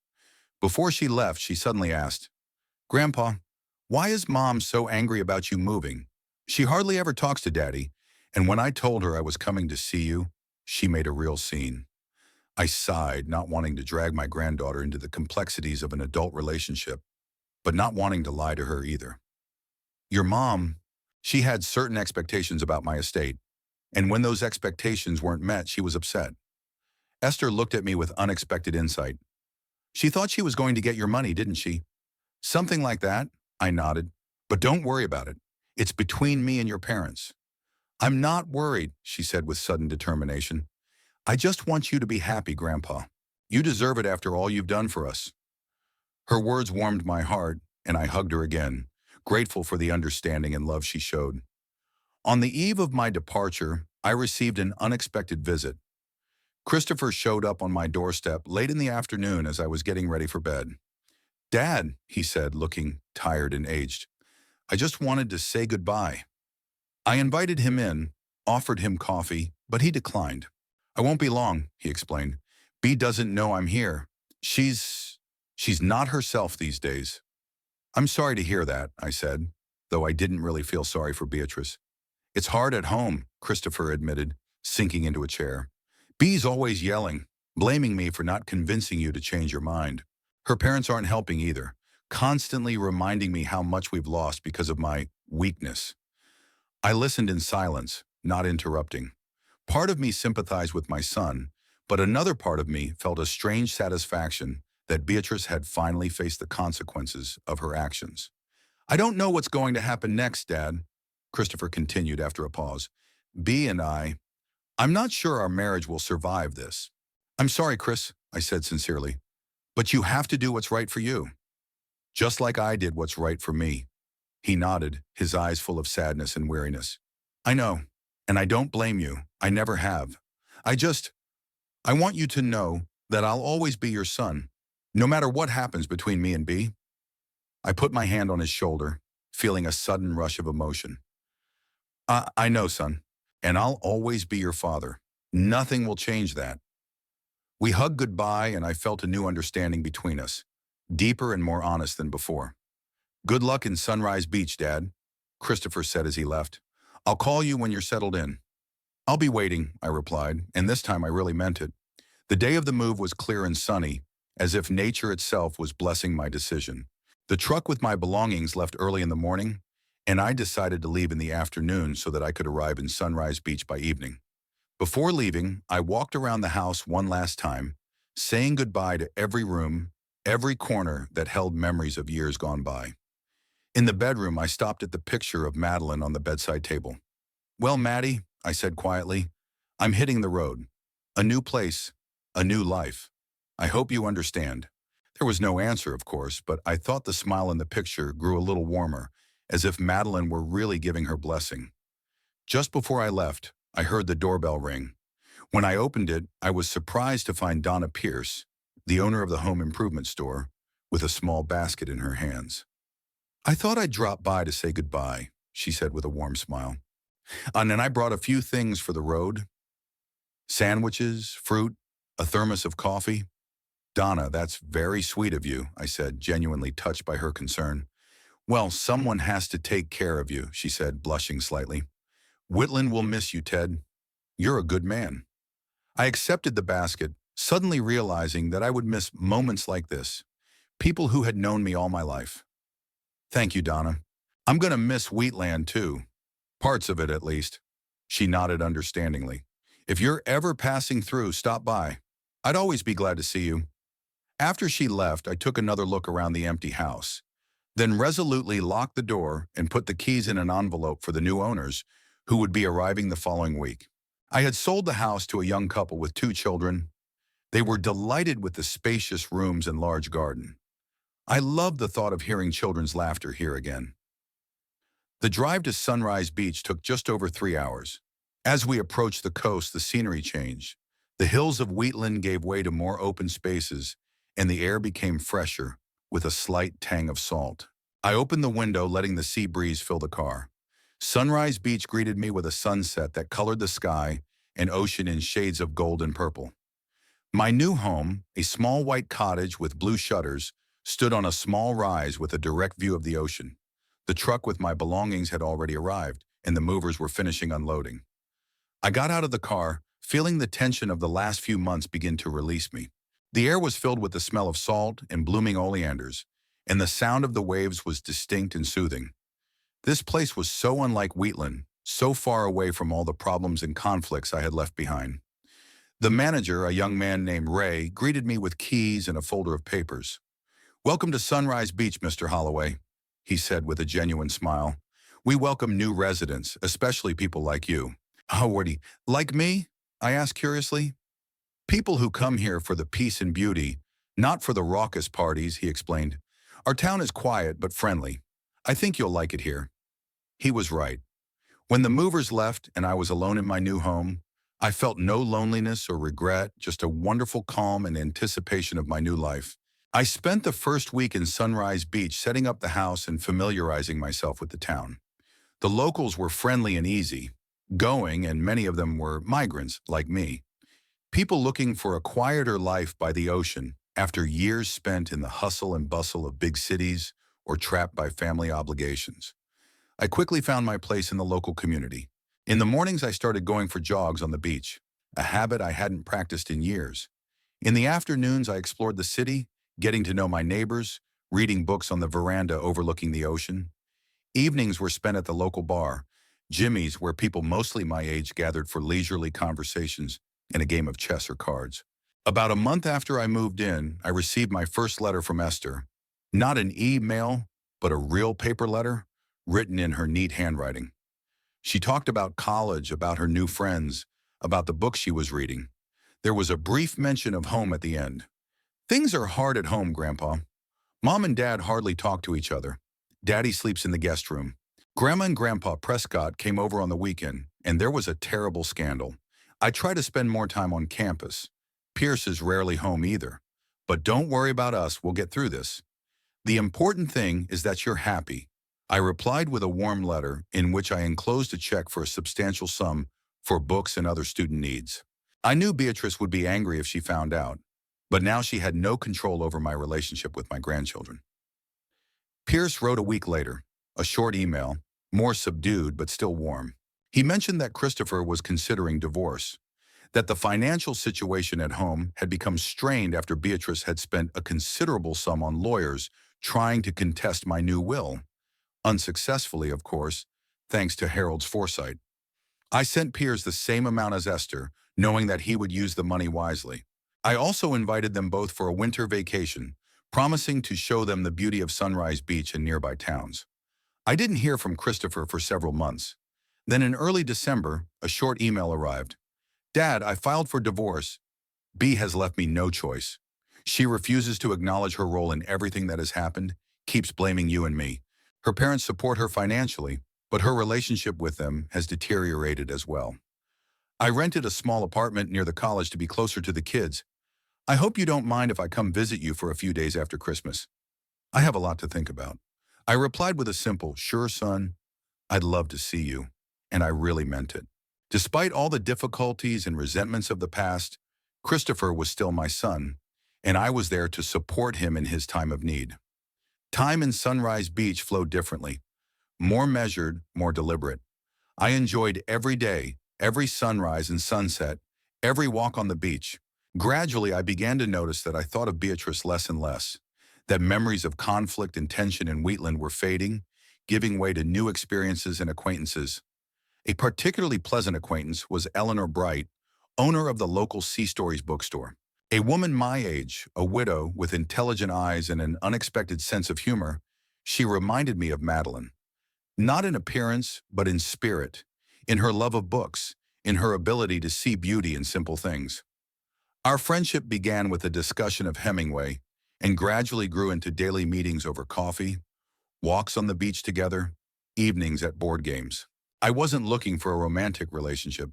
Before she left, she suddenly asked, Grandpa, why is Mom so angry about you moving? She hardly ever talks to Daddy, and when I told her I was coming to see you, she made a real scene. I sighed, not wanting to drag my granddaughter into the complexities of an adult relationship, but not wanting to lie to her either. Your mom, she had certain expectations about my estate, and when those expectations weren't met, she was upset. Esther looked at me with unexpected insight. She thought she was going to get your money, didn't she? Something like that, I nodded. But don't worry about it. It's between me and your parents. I'm not worried, she said with sudden determination. I just want you to be happy, Grandpa. You deserve it after all you've done for us. Her words warmed my heart, and I hugged her again, grateful for the understanding and love she showed. On the eve of my departure, I received an unexpected visit. Christopher showed up on my doorstep late in the afternoon as I was getting ready for bed. Dad, he said, looking tired and aged, I just wanted to say goodbye. I invited him in, offered him coffee, but he declined. I won't be long, he explained. Bea doesn't know I'm here. She's, she's not herself these days. I'm sorry to hear that, I said, though I didn't really feel sorry for Beatrice. It's hard at home, Christopher admitted, sinking into a chair. Bee's always yelling, blaming me for not convincing you to change your mind. Her parents aren't helping either, constantly reminding me how much we've lost because of my weakness. I listened in silence, not interrupting. Part of me sympathized with my son, but another part of me felt a strange satisfaction that Beatrice had finally faced the consequences of her actions. I don't know what's going to happen next, Dad, Christopher continued after a pause. Bee and I'm not sure our marriage will survive this. I'm sorry, Chris, I said sincerely, but you have to do what's right for you. Just like I did what's right for me. He nodded, his eyes full of sadness and weariness. I know, and I don't blame you. I never have. I want you to know that I'll always be your son, no matter what happens between me and Bee. I put my hand on his shoulder, feeling a sudden rush of emotion. I know, son, and I'll always be your father. Nothing will change that. We hugged goodbye, and I felt a new understanding between us, deeper and more honest than before. Good luck in Sunrise Beach, Dad, Christopher said as he left. I'll call you when you're settled in. I'll be waiting, I replied, and this time I really meant it. The day of the move was clear and sunny, as if nature itself was blessing my decision. The truck with my belongings left early in the morning, and I decided to leave in the afternoon so that I could arrive in Sunrise Beach by evening. Before leaving, I walked around the house one last time, saying goodbye to every room, every corner that held memories of years gone by. In the bedroom, I stopped at the picture of Madeline on the bedside table. Well, Maddie, I said quietly, I'm hitting the road. A new place, a new life. I hope you understand. There was no answer, of course, but I thought the smile in the picture grew a little warmer, as if Madeline were really giving her blessing. Just before I left, I heard the doorbell ring. When I opened it, I was surprised to find Donna Pierce, the owner of the home improvement store, with a small basket in her hands. I thought I'd drop by to say goodbye, she said with a warm smile. And then I brought a few things for the road. Sandwiches, fruit, a thermos of coffee. Donna, that's very sweet of you, I said, genuinely touched by her concern. Well, someone has to take care of you, she said, blushing slightly. Whitland will miss you, Ted. You're a good man. I accepted the basket, suddenly realizing that I would miss moments like this. People who had known me all my life. Thank you, Donna. I'm going to miss Wheatland, too. Parts of it, at least. She nodded understandingly. If you're ever passing through, stop by. I'd always be glad to see you. After she left, I took another look around the empty house, then resolutely locked the door and put the keys in an envelope for the new owners, who would be arriving the following week. I had sold the house to a young couple with 2 children. They were delighted with the spacious rooms and large garden. I loved the thought of hearing children's laughter here again. The drive to Sunrise Beach took just over 3 hours. As we approached the coast, the scenery changed. The hills of Wheatland gave way to more open spaces, and the air became fresher, with a slight tang of salt. I opened the window, letting the sea breeze fill the car. Sunrise Beach greeted me with a sunset that colored the sky and ocean in shades of gold and purple. My new home, a small white cottage with blue shutters, stood on a small rise with a direct view of the ocean. The truck with my belongings had already arrived, and the movers were finishing unloading. I got out of the car, feeling the tension of the last few months begin to release me. The air was filled with the smell of salt and blooming oleanders, and the sound of the waves was distinct and soothing. This place was so unlike Wheatland, so far away from all the problems and conflicts I had left behind. The manager, a young man named Ray, greeted me with keys and a folder of papers. Welcome to Sunrise Beach, Mr. Holloway, he said with a genuine smile. We welcome new residents, especially people like you. Oh, Woody, like me? I asked curiously. People who come here for the peace and beauty, not for the raucous parties, he explained. Our town is quiet but friendly. I think you'll like it here. He was right. When the movers left and I was alone in my new home, I felt no loneliness or regret, just a wonderful calm and anticipation of my new life. I spent the first week in Sunrise Beach setting up the house and familiarizing myself with the town. The locals were friendly and easy going, and many of them were migrants like me. People looking for a quieter life by the ocean, after years spent in the hustle and bustle of big cities or trapped by family obligations. I quickly found my place in the local community. In the mornings, I started going for jogs on the beach, a habit I hadn't practiced in years. In the afternoons, I explored the city, getting to know my neighbors, reading books on the veranda overlooking the ocean. Evenings were spent at the local bar, Jimmy's, where people mostly my age gathered for leisurely conversations and a game of chess or cards. About a month after I moved in, I received my first letter from Esther. Not an email, but a real paper letter, written in her neat handwriting. She talked about college, about her new friends, about the book she was reading. There was a brief mention of home at the end. Things are hard at home, Grandpa. Mom and Dad hardly talk to each other. Daddy sleeps in the guest room. Grandma and Grandpa Prescott came over on the weekend, and there was a terrible scandal. I try to spend more time on campus. Pierce is rarely home either. But don't worry about us, we'll get through this. The important thing is that you're happy. I replied with a warm letter in which I enclosed a check for a substantial sum for books and other student needs. I knew Beatrice would be angry if she found out, but now she had no control over my relationship with my grandchildren. Pierce wrote a week later, a short email, more subdued but still warm. He mentioned that Christopher was considering divorce, that the financial situation at home had become strained after Beatrice had spent a considerable sum on lawyers trying to contest my new will. Unsuccessfully, of course, thanks to Harold's foresight. I sent Piers the same amount as Esther, knowing that he would use the money wisely. I also invited them both for a winter vacation, promising to show them the beauty of Sunrise Beach and nearby towns. I didn't hear from Christopher for several months. Then in early December, a short email arrived. Dad, I filed for divorce. B has left me no choice. She refuses to acknowledge her role in everything that has happened, keeps blaming you and me. Her parents support her financially, but her relationship with them has deteriorated as well. I rented a small apartment near the college to be closer to the kids. I hope you don't mind if I come visit you for a few days after Christmas. I have a lot to think about. I replied with a simple, sure, son, I'd love to see you. And I really meant it. Despite all the difficulties and resentments of the past, Christopher was still my son, and I was there to support him in his time of need. Time in Sunrise Beach flowed differently, more measured, more deliberate. I enjoyed every day, every sunrise and sunset, every walk on the beach. Gradually, I began to notice that I thought of Beatrice less and less, that memories of conflict and tension in Wheatland were fading, giving way to new experiences and acquaintances. A particularly pleasant acquaintance was Eleanor Bright, owner of the local Sea Stories bookstore. A woman my age, a widow with intelligent eyes and an unexpected sense of humor, she reminded me of Madeline. Not in appearance, but in spirit, in her love of books, in her ability to see beauty in simple things. Our friendship began with a discussion of Hemingway and gradually grew into daily meetings over coffee, walks on the beach together, evenings at board games. I wasn't looking for a romantic relationship,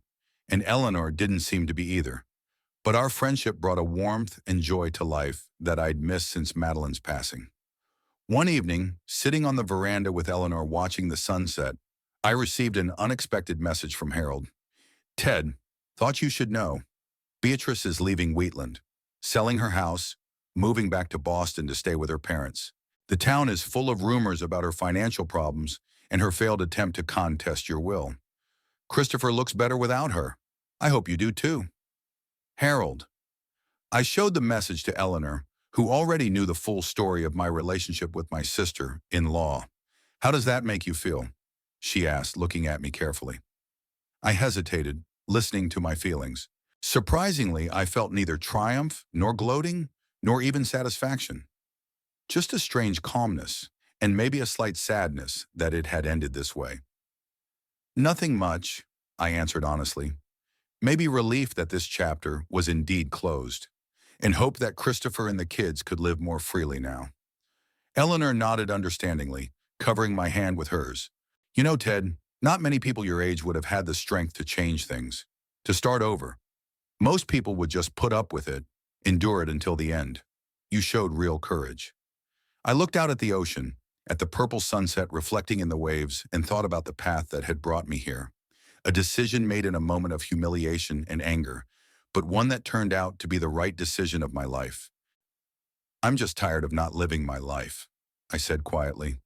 and Eleanor didn't seem to be either. But our friendship brought a warmth and joy to life that I'd missed since Madeline's passing. One evening, sitting on the veranda with Eleanor watching the sunset, I received an unexpected message from Harold. Ted, thought you should know. Beatrice is leaving Wheatland, selling her house, moving back to Boston to stay with her parents. The town is full of rumors about her financial problems and her failed attempt to contest your will. Christopher looks better without her. I hope you do too. Harold. I showed the message to Eleanor, who already knew the full story of my relationship with my sister-in-law. How does that make you feel? She asked, looking at me carefully. I hesitated, listening to my feelings. Surprisingly, I felt neither triumph, nor gloating, nor even satisfaction. Just a strange calmness, and maybe a slight sadness that it had ended this way. Nothing much, I answered honestly. Maybe relief that this chapter was indeed closed, and hope that Christopher and the kids could live more freely now. Eleanor nodded understandingly, covering my hand with hers. You know, Ted, not many people your age would have had the strength to change things, to start over. Most people would just put up with it, endure it until the end. You showed real courage. I looked out at the ocean, at the purple sunset reflecting in the waves, and thought about the path that had brought me here. A decision made in a moment of humiliation and anger, but one that turned out to be the right decision of my life. I'm just tired of not living my life, I said quietly.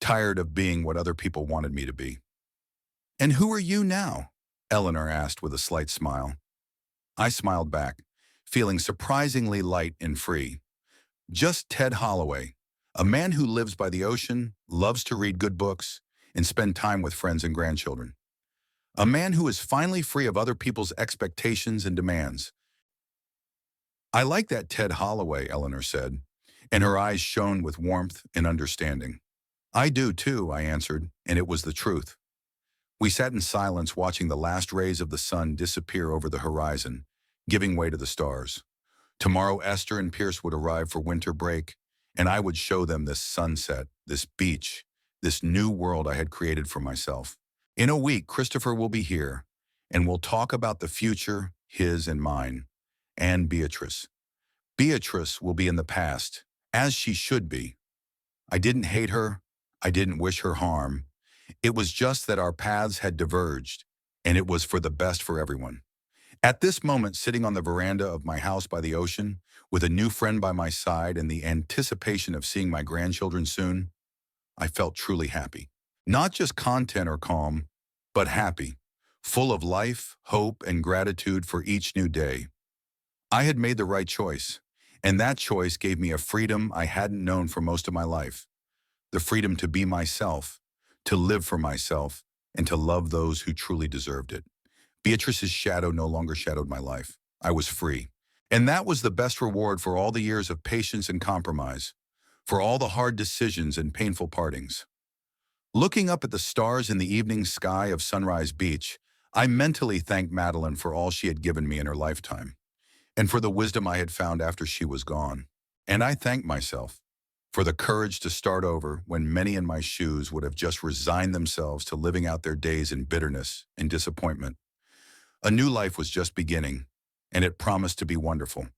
Tired of being what other people wanted me to be. And who are you now? Eleanor asked with a slight smile. I smiled back, feeling surprisingly light and free. Just Ted Holloway, a man who lives by the ocean, loves to read good books, and spend time with friends and grandchildren. A man who is finally free of other people's expectations and demands. I like that Ted Holloway, Eleanor said, and her eyes shone with warmth and understanding. I do too, I answered, and it was the truth. We sat in silence watching the last rays of the sun disappear over the horizon, giving way to the stars. Tomorrow Esther and Pierce would arrive for winter break, and I would show them this sunset, this beach, this new world I had created for myself. In a week, Christopher will be here, and we'll talk about the future, his and mine, and Beatrice. Beatrice will be in the past, as she should be. I didn't hate her. I didn't wish her harm. It was just that our paths had diverged, and it was for the best for everyone. At this moment, sitting on the veranda of my house by the ocean, with a new friend by my side and the anticipation of seeing my grandchildren soon, I felt truly happy. Not just content or calm, but happy, full of life, hope, and gratitude for each new day. I had made the right choice, and that choice gave me a freedom I hadn't known for most of my life. The freedom to be myself, to live for myself, and to love those who truly deserved it. Beatrice's shadow no longer shadowed my life. I was free. And that was the best reward for all the years of patience and compromise, for all the hard decisions and painful partings. Looking up at the stars in the evening sky of Sunrise Beach, I mentally thanked Madeline for all she had given me in her lifetime, and for the wisdom I had found after she was gone. And I thanked myself for the courage to start over when many in my shoes would have just resigned themselves to living out their days in bitterness and disappointment. A new life was just beginning, and it promised to be wonderful.